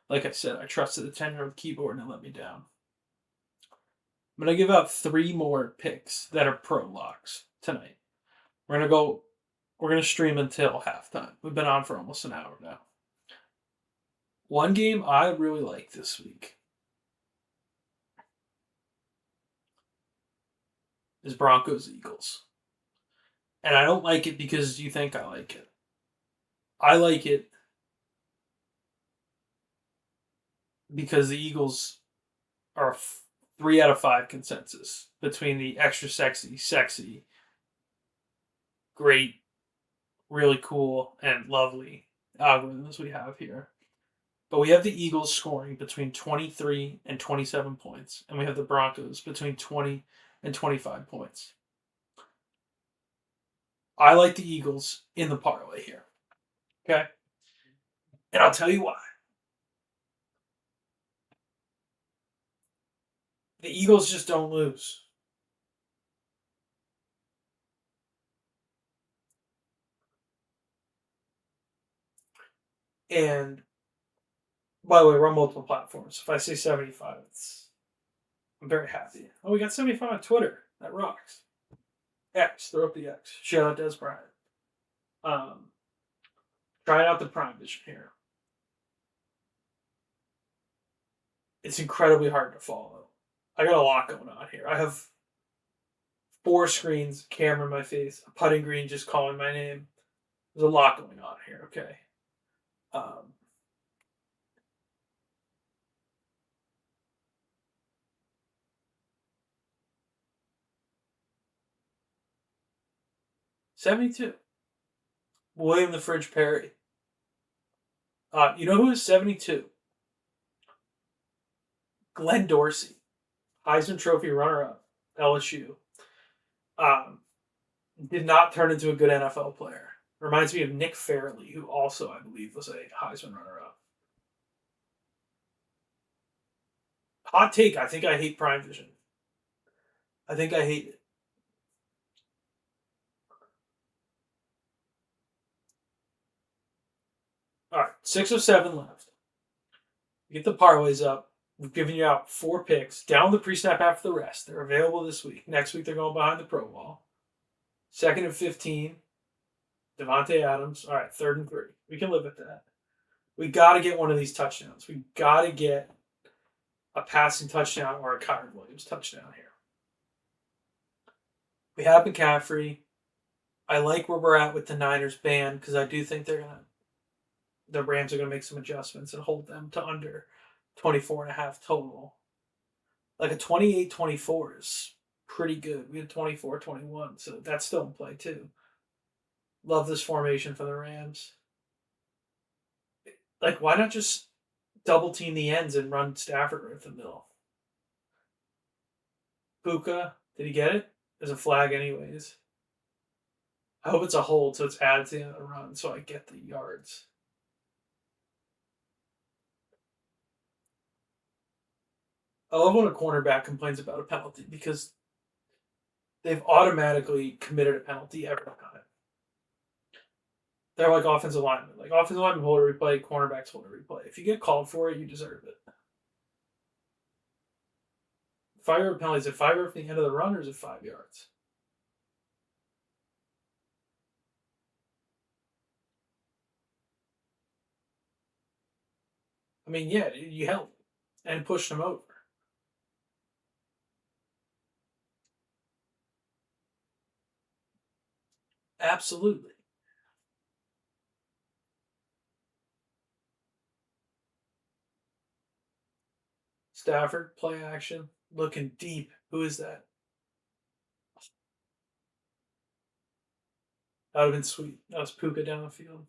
like I said, I trusted the 10-year-old keyboard and it let me down. I'm going to give out 3 more picks that are pro locks tonight. We're going to stream until halftime. We've been on for almost an hour now. One game I really like this week is Broncos-Eagles. And I don't like it because you think I like it. I like it because the Eagles are 3 out of 5 consensus between the extra sexy, great, really cool, and lovely algorithms we have here. But we have the Eagles scoring between 23 and 27 points, and we have the Broncos between 20 and 25 points. I like the Eagles in the parlay here. Okay? And I'll tell you why. The Eagles just don't lose. And by the way, we're on multiple platforms. If I say 75, I'm very happy. Oh, we got 75 on Twitter. That rocks. X, throw up the X. Shout out Des Bryant. Trying out the Prime Vision here. It's incredibly hard to follow. I got a lot going on here. I have 4 screens, camera in my face, a putting green just calling my name. There's a lot going on here, okay? 72. William the Fridge Perry. You know who is 72? Glenn Dorsey. Heisman Trophy runner-up, LSU. Did not turn into a good NFL player. Reminds me of Nick Fairley, who also, I believe, was a Heisman runner-up. Hot take, I think I hate Prime Vision. I think I hate it. All right, 6 or 7 left. Get the parlays up. We've given you out 4 picks. Down the PreSnap app for the rest. They're available this week. Next week, they're going behind the pro wall. 2nd and 15. Devontae Adams. All right, 3rd and 3. We can live with that. We got to get one of these touchdowns. We got to get a passing touchdown or a Kyron Williams touchdown here. We have McCaffrey. I like where we're at with the Niners ban because I do think the Rams are going to make some adjustments and hold them to under 24.5 total. Like a 28-24 is pretty good. We had 24-21, so that's still in play too. Love this formation for the Rams. Like, why not just double team the ends and run Stafford right the middle? Puka, did he get it? There's a flag anyways. I hope it's a hold, so it's added to the end of the run, so I get the yards. I love when a cornerback complains about a penalty because they've automatically committed a penalty every time. They're like offensive linemen. Like offensive linemen hold a replay, cornerbacks hold a replay. If you get called for it, you deserve it. 5-yard penalty, is it 5 yards from the end of the run or is it 5 yards? I mean, yeah, you held and pushed him over. Absolutely. Stafford, play action, looking deep. Who is that? That would have been sweet. That was Puka down the field.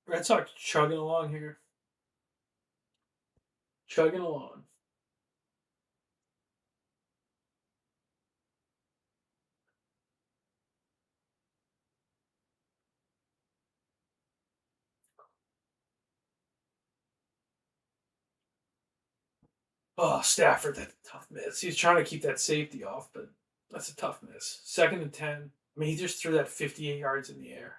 Red Sox chugging along here. Chugging along. Oh, Stafford, that's a tough miss. He was trying to keep that safety off, but that's a tough miss. 2nd and 10. I mean, he just threw that 58 yards in the air.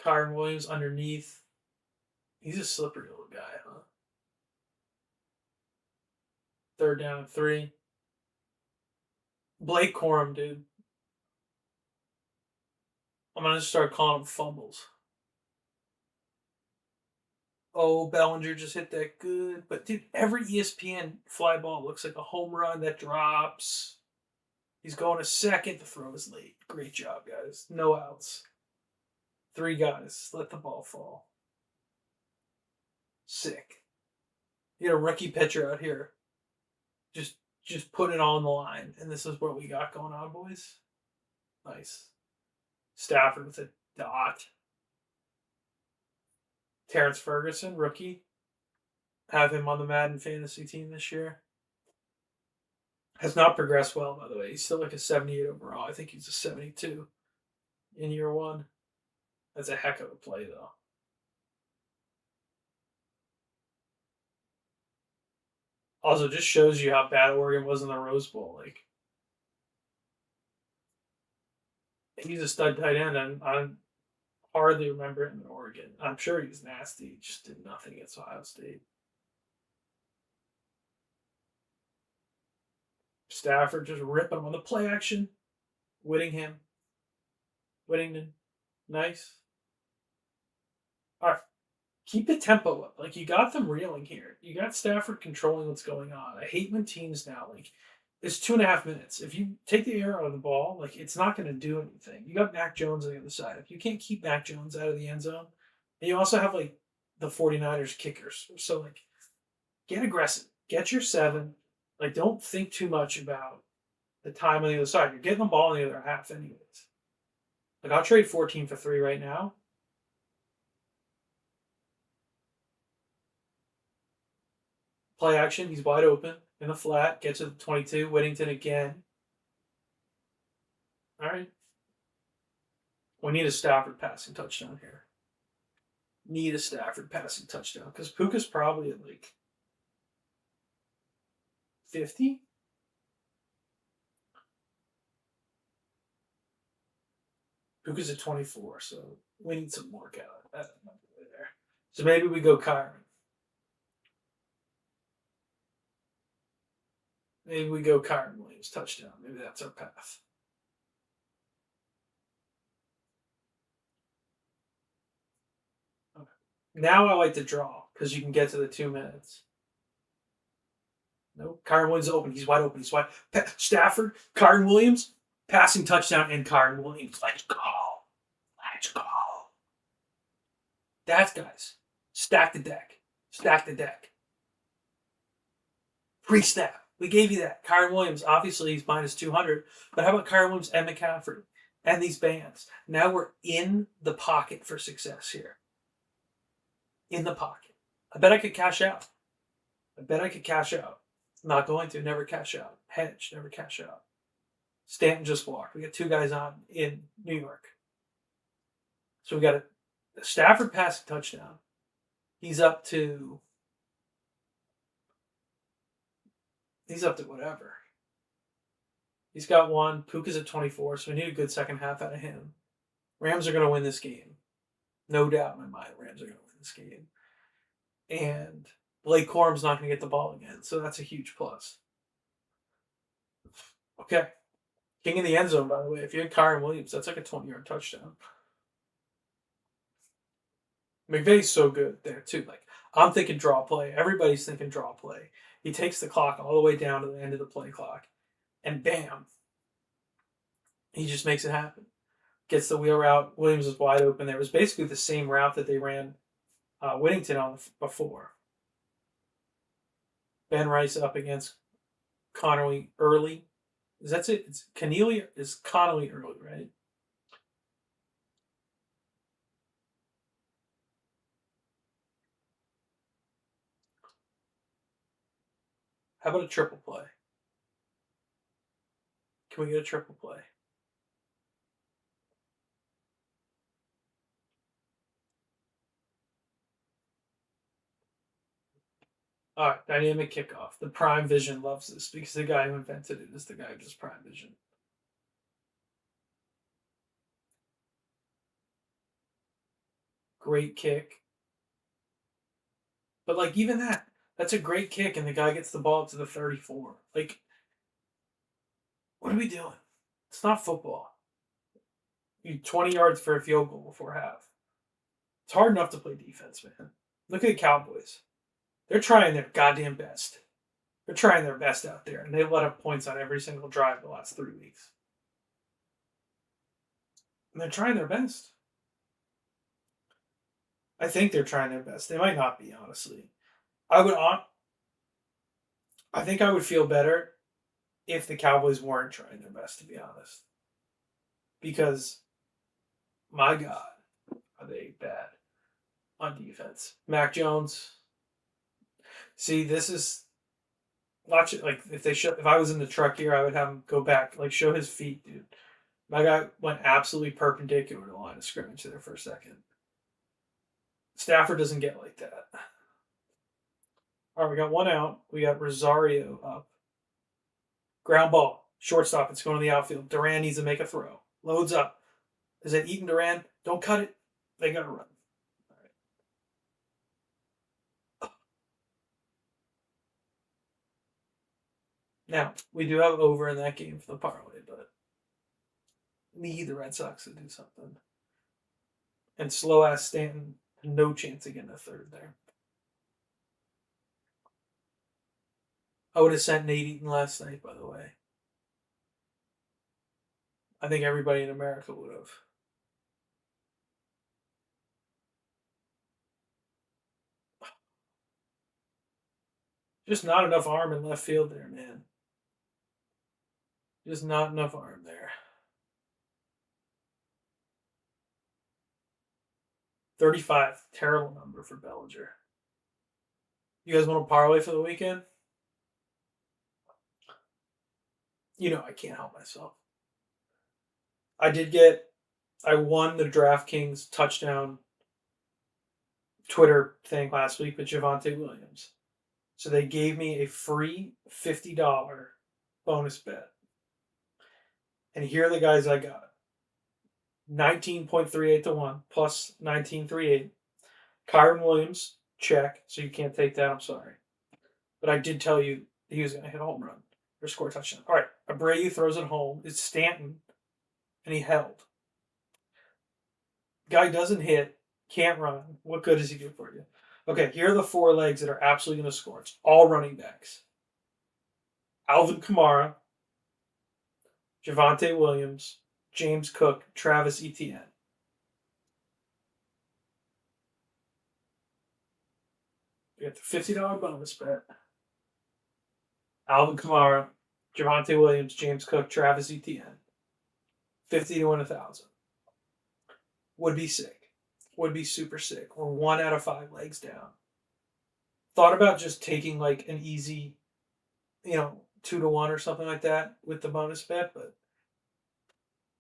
Kyron Williams underneath. He's a slippery little guy, huh? 3rd down and 3. Blake Corum, dude. I'm going to start calling him fumbles. Oh, Bellinger just hit that good. But, dude, every ESPN fly ball looks like a home run that drops. He's going to second. The throw is late. Great job, guys. No outs. 3 guys. Let the ball fall. Sick. You got a rookie pitcher out here. Just put it on the line. And this is what we got going on, boys. Nice. Stafford with a dot. Terrence Ferguson, rookie. Have him on the Madden fantasy team this year. Has not progressed well, by the way. He's still like a 78 overall. I think he's a 72 in year 1. That's a heck of a play, though. Also, just shows you how bad Oregon was in the Rose Bowl. Like, he's a stud tight end, and I hardly remember him in Oregon. I'm sure he was nasty. He just did nothing against Ohio State. Stafford just ripping him on the play action. Whittingham. Whittington. Nice. All right. Keep the tempo up. Like, you got them reeling here. You got Stafford controlling what's going on. I hate when teams now, like, it's 2.5 minutes. If you take the air out of the ball, like, it's not going to do anything. You got Mac Jones on the other side. If you can't keep Mac Jones out of the end zone, and you also have, like, the 49ers kickers. So, like, get aggressive. Get your 7. Like, don't think too much about the time on the other side. You're getting the ball in the other half anyways. Like, I'll trade 14 for 3 right now. Play action. He's wide open in the flat. Gets to the 22. Whittington again. All right. We need a Stafford passing touchdown here. Need a Stafford passing touchdown because Puka's probably at like 50. Puka's at 24, so we need some more out that number there. So maybe we go Kyron. Maybe we go Kyron Williams touchdown. Maybe that's our path. Okay. Now I like to draw because you can get to the 2 minutes. Nope. Kyron Williams is open. He's wide open. He's wide. Stafford, Kyron Williams, passing touchdown, and Kyron Williams. Let's go. Let's go. That's, guys. Stack the deck. Stack the deck. PreSnap. We gave you that. Kyron Williams, obviously he's minus 200. But how about Kyron Williams and McCaffrey and these bands? Now we're in the pocket for success here. In the pocket. I bet I could cash out. Not going to. Never cash out. Hedge. Never cash out. Stanton just walked. We got 2 guys on in New York. So we got a Stafford passing touchdown. He's up to whatever. He's got 1. Puka's at 24, so we need a good second half out of him. Rams are going to win this game. No doubt in my mind, Rams are going to win this game. And Blake Corum's not going to get the ball again, so that's a huge plus. Okay. King in the end zone, by the way. If you had Kyron Williams, that's like a 20-yard touchdown. McVay's so good there, too. Like, I'm thinking draw play. Everybody's thinking draw play. He takes the clock all the way down to the end of the play clock. And bam. He just makes it happen. Gets the wheel route. Williams is wide open. There was basically the same route that they ran Whittington on before. Ben Rice up against Connolly early. That's it. It's Connelly is Connolly early, right? How about a triple play? Can we get a triple play? All right, dynamic kickoff. The Prime Vision loves this because the guy who invented it is the guy who does Prime Vision. Great kick. But like even that's a great kick, and the guy gets the ball up to the 34. Like, what are we doing? It's not football. You 20 yards for a field goal before half. It's hard enough to play defense, man. Look at the Cowboys. They're trying their goddamn best. They're trying their best out there, and they've let up points on every single drive the last 3 weeks. And they're trying their best. I think they're trying their best. They might not be, honestly. I would I think I would feel better if the Cowboys weren't trying their best, to be honest. Because my God, are they bad on defense? Mac Jones. See, this is watch it. Like if I was in the truck here, I would have him go back, like show his feet, dude. My guy went absolutely perpendicular to the line of scrimmage there for a second. Stafford doesn't get like that. All right, we got one out. We got Rosario up. Ground ball, shortstop. It's going to the outfield. Duran needs to make a throw. Loads up. Is it Eaton Duran? Don't cut it. They got to run. All right. Now we do have over in that game for the parlay, but need the Red Sox to do something. And slow ass Stanton, no chance of getting a third there. I would have sent Nate Eaton last night, by the way. I think everybody in America would have. Just not enough arm in left field there, man. Just not enough arm there. 35, terrible number for Bellinger. You guys want to parlay for the weekend? You know I can't help myself. I won the DraftKings touchdown Twitter thing last week with Javonte Williams. So they gave me a free $50 bonus bet. And here are the guys I got. 19.38 to 1 plus 19.38. Kyron Williams, check. So you can't take that. I'm sorry. But I did tell you he was going to hit a home run or score a touchdown. All right. Abreu throws it home. It's Stanton. And he held. Guy doesn't hit. Can't run. What good does he do for you? Okay, here are the four legs that are absolutely going to score. It's all running backs. Alvin Kamara, Javonte Williams, James Cook, Travis Etienne. We got the $50 bonus bet. Alvin Kamara, Javonte Williams, James Cook, Travis Etienne. 50 to win 1,000. Would be sick. Would be super sick. We're 1 out of 5 legs down. Thought about just taking like an easy, 2 to 1 or something like that with the bonus bet, but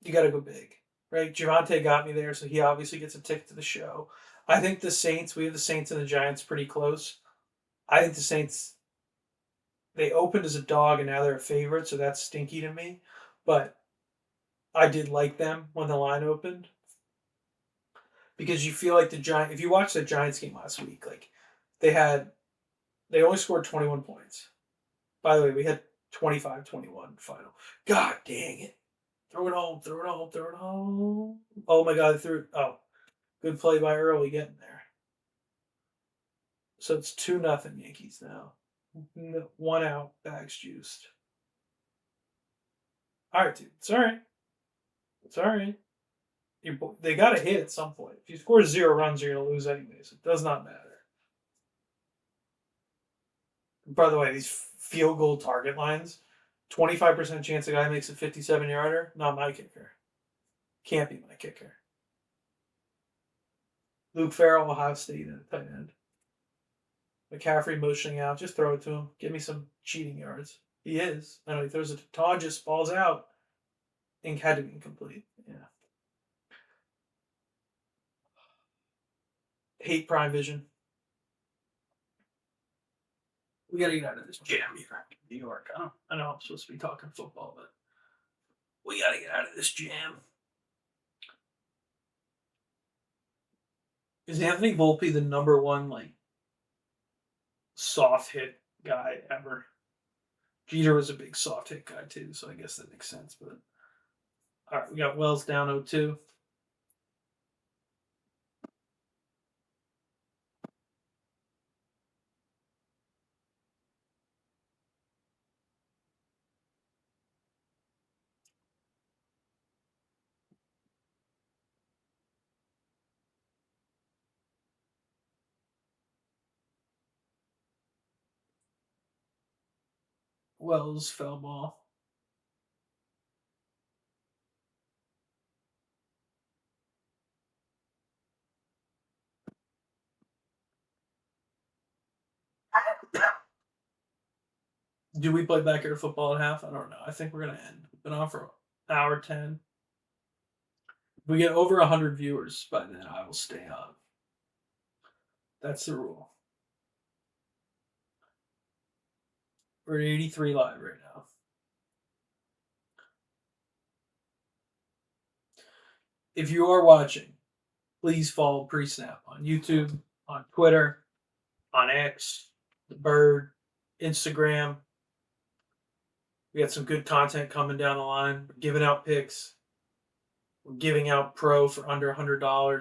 you got to go big, right? Javonte got me there, so he obviously gets a ticket to the show. I think we have the Saints and the Giants pretty close. I think the Saints, they opened as a dog and now they're a favorite, so that's stinky to me. But I did like them when the line opened. Because you feel like the Giants, if you watched the Giants game last week, like they only scored 21 points. By the way, we had 25-21 final. God dang it. Throw it home. Oh my God, good play by Early getting there. So it's 2-0 Yankees now. 1 out, bags juiced. All right, dude. It's all right. They got to hit at some point. If you score 0 runs, you're going to lose anyways. It does not matter. By the way, these field goal target lines, 25% chance a guy makes a 57-yarder, not my kicker. Can't be my kicker. Luke Farrell, Ohio State at tight end. McCaffrey motioning out. Just throw it to him. Give me some cheating yards. He is. I know he throws it to Tonjes, balls out. Ink had to be incomplete. Yeah. Hate Prime Vision. We gotta get out of this jam here in New York. I know I'm supposed to be talking football, but we gotta get out of this jam. Is Anthony Volpe the number one soft hit guy ever? Jeter was a big soft hit guy too, so I guess that makes sense. But all right, we got Wells down 0-2. Wells fell ball. Do we play backyard football at half? I don't know. I think we're gonna end. Been on for an hour 10. If we get over 100 viewers by then, I will stay on. That's the rule. We're at 83 live right now. If you are watching, please follow PreSnap on YouTube, on Twitter, on X, the Bird, Instagram. We got some good content coming down the line. We're giving out picks. We're giving out pro for under $100.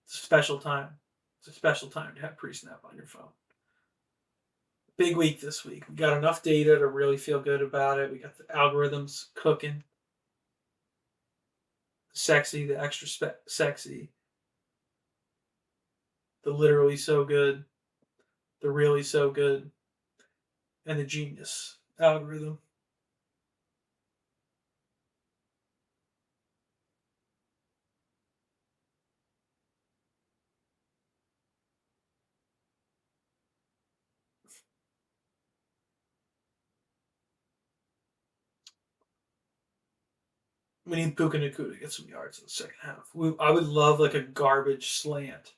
It's a special time. It's a special time to have PreSnap on your phone. Big week this week. We got enough data to really feel good about it. We got the algorithms cooking. Sexy, the extra sexy. The literally so good. The really so good. And the genius algorithm. We need Puka Nakua to get some yards in the second half. I would love like a garbage slant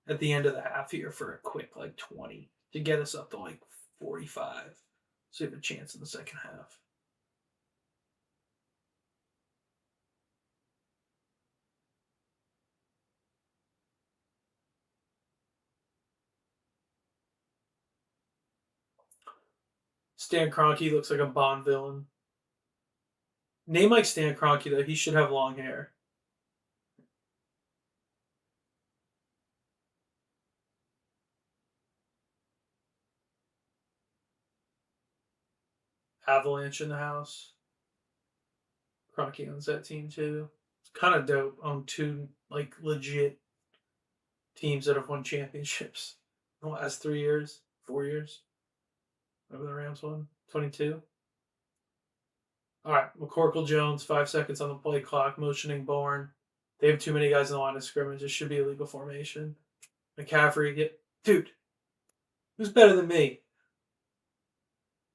at the end of the half here for a quick 20 to get us up to 45. So we have a chance in the second half. Stan Kroenke looks like a Bond villain. Name like Stan Kroenke though, he should have long hair. Avalanche in the house. Kroenke owns that team too. It's kind of dope. Own two legit teams that have won championships in the last 3 years, 4 years. Whatever the Rams won, 22. All right, McCorkle Jones, 5 seconds on the play clock, motioning Bourne. They have too many guys in the line of scrimmage. It should be a legal formation. McCaffrey, dude, who's better than me?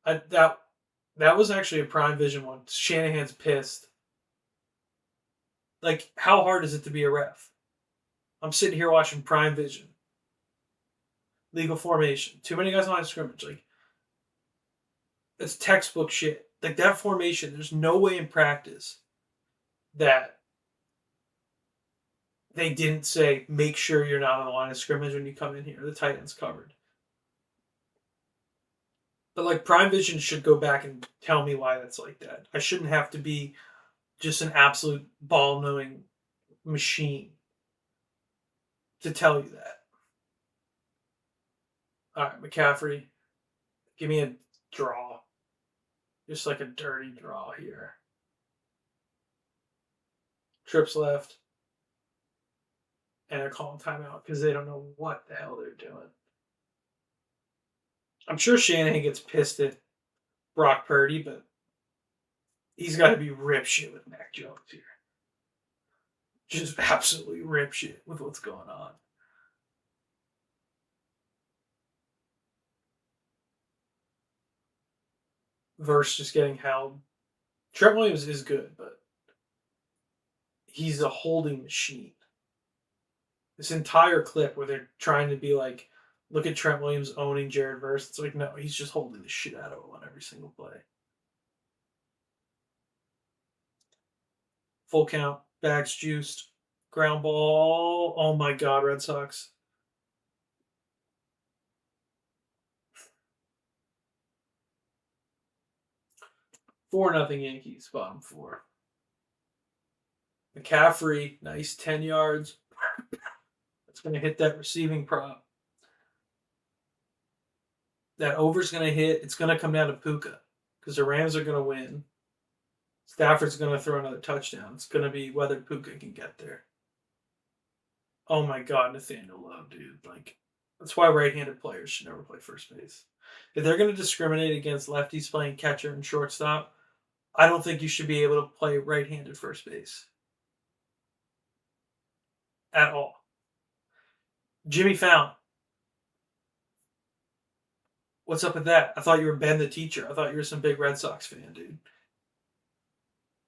That was actually a prime vision one. Shanahan's pissed. How hard is it to be a ref? I'm sitting here watching prime vision. Legal formation. Too many guys in the line of scrimmage. It's textbook shit. That formation, there's no way in practice that they didn't say, make sure you're not on the line of scrimmage when you come in here. The tight end's covered. But Prime Vision should go back and tell me why that's like that. I shouldn't have to be just an absolute ball-knowing machine to tell you that. All right, McCaffrey, give me a draw. Just a dirty draw here. Trips left. And they're calling timeout because they don't know what the hell they're doing. I'm sure Shanahan gets pissed at Brock Purdy, but he's got to be rip shit with Mac Jones here. Just absolutely rip shit with what's going on. Verse just getting held. Trent Williams is good, but he's a holding machine. This entire clip where they're trying to be Look at Trent Williams owning Jared Verse. It's like, no, he's just holding the shit out of him on every single play. Full count. Bags juiced. Ground ball. Oh my God, Red Sox. Four nothing Yankees. Bottom four. McCaffrey, nice 10 yards. It's going to hit that receiving prop. That over's going to hit. It's going to come down to Puka because the Rams are going to win. Stafford's going to throw another touchdown. It's going to be whether Puka can get there. Oh my God, Nathaniel Love, dude. Like, that's why right-handed players should never play first base. If they're going to discriminate against lefties playing catcher and shortstop, I don't think you should be able to play right-handed first base. At all. Jimmy Fallon. What's up with that? I thought you were Ben the teacher. I thought you were some big Red Sox fan, dude.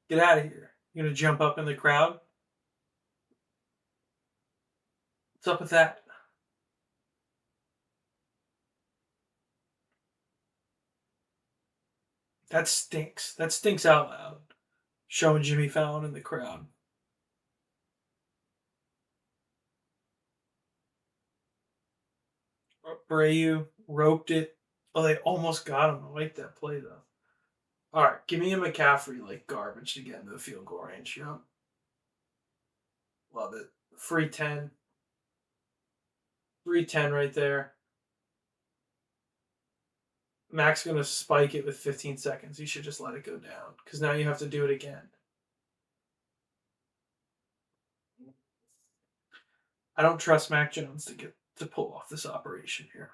Get out of here. You gonna jump up in the crowd? What's up with that? That stinks. That stinks out loud. Showing Jimmy Fallon in the crowd. Brayu roped it. Oh, they almost got him. I like that play, though. All right, give me a McCaffrey like garbage to get into the field goal range. Yep. Love it. Free 10. Free 10 right there. Mac's going to spike it with 15 seconds. You should just let it go down because now you have to do it again. I don't trust Mac Jones to pull off this operation here.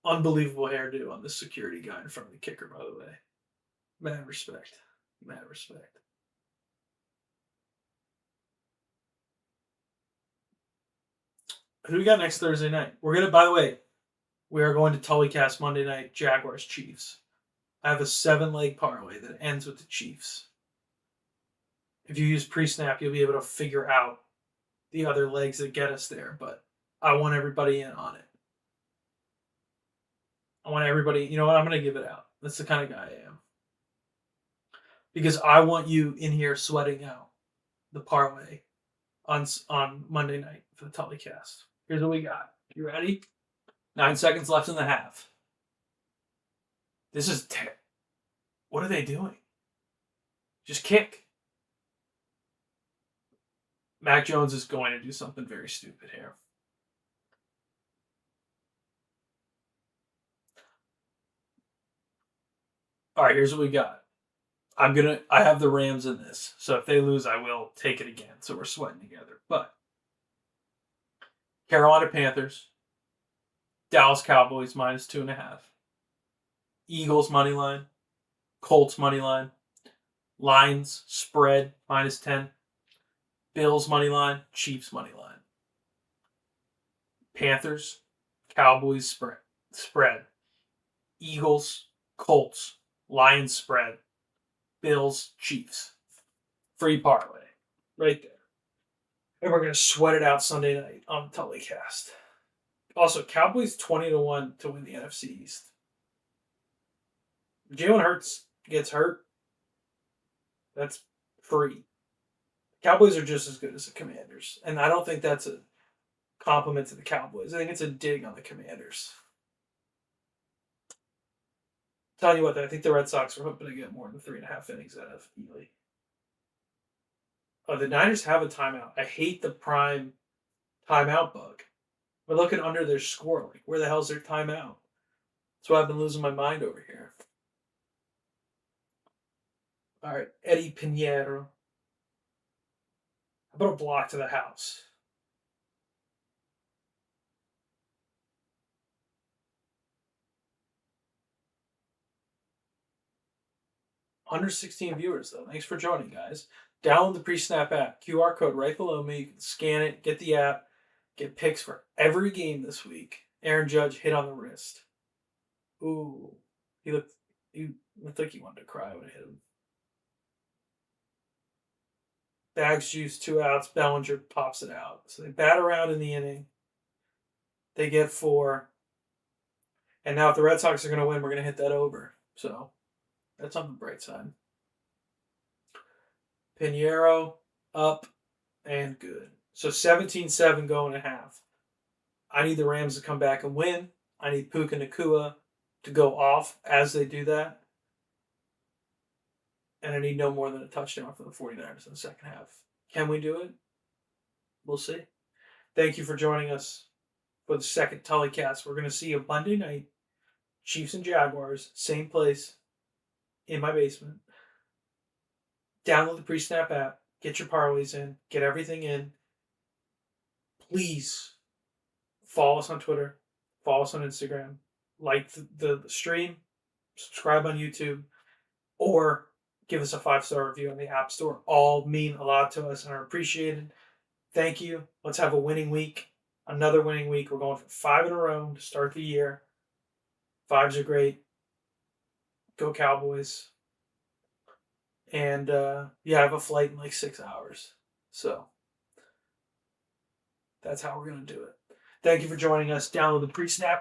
Unbelievable hairdo on this security guy in front of the kicker, by the way. Mad respect. Mad respect. Who do we got next Thursday night? We're going to, by the way, we are going to TullyCast Monday night, Jaguars Chiefs. I have a 7-leg parlay that ends with the Chiefs. If you use PreSnap, you'll be able to figure out the other legs that get us there, but I want everybody in on it. I want everybody, you know what? I'm going to give it out. That's the kind of guy I am. Because I want you in here sweating out the parlay on Monday night for the TullyCast. Here's what we got. You ready? 9 seconds left in the half. This is what are they doing? Just kick. Mac Jones is going to do something very stupid here. All right, here's what we got. I have the Rams in this. So if they lose, I will take it again. So we're sweating together. But Carolina Panthers, Dallas Cowboys -2.5. Eagles money line, Colts money line, Lions spread -10, Bills money line, Chiefs money line. Panthers, Cowboys spread, Eagles, Colts, Lions spread, Bills, Chiefs. Free parlay. Right there. And we're going to sweat it out Sunday night on TullyCast. Also, Cowboys 20-1 to win the NFC East. Jalen Hurts gets hurt. That's free. Cowboys are just as good as the Commanders. And I don't think that's a compliment to the Cowboys. I think it's a dig on the Commanders. Tell you what, I think the Red Sox are hoping to get more than 3.5 innings out of Ely. Oh, the Niners have a timeout. I hate the prime timeout bug. We're looking under their score. Like, where the hell's their timeout? That's why I've been losing my mind over here. All right, Eddie Pinheiro. How about a block to the house? Under 16 viewers, though. Thanks for joining, guys. Download the PreSnap app. QR code right below me. You can scan it, get the app, get picks for every game this week. Aaron Judge hit on the wrist. Ooh. He looked like he wanted to cry when I hit him. Bags juice, 2 outs. Bellinger pops it out. So they bat around in the inning. They get 4. And now if the Red Sox are going to win, we're going to hit that over. So that's on the bright side. Pinheiro up and good. So 17-7 going to half. I need the Rams to come back and win. I need Puka Nakua to go off as they do that. And I need no more than a touchdown for the 49ers in the second half. Can we do it? We'll see. Thank you for joining us for the second TullyCast. We're going to see you Monday night. Chiefs and Jaguars, same place, in my basement. Download the PreSnap app. Get your parlays in. Get everything in. Please follow us on Twitter. Follow us on Instagram. Like the stream. Subscribe on YouTube. Or give us a 5-star review on the App Store. All mean a lot to us and are appreciated. Thank you. Let's have a winning week. Another winning week. We're going for 5 in a row to start the year. 5s are great. Go Cowboys. And I have a flight in like 6 hours. So that's how we're going to do it. Thank you for joining us. Download the PreSnap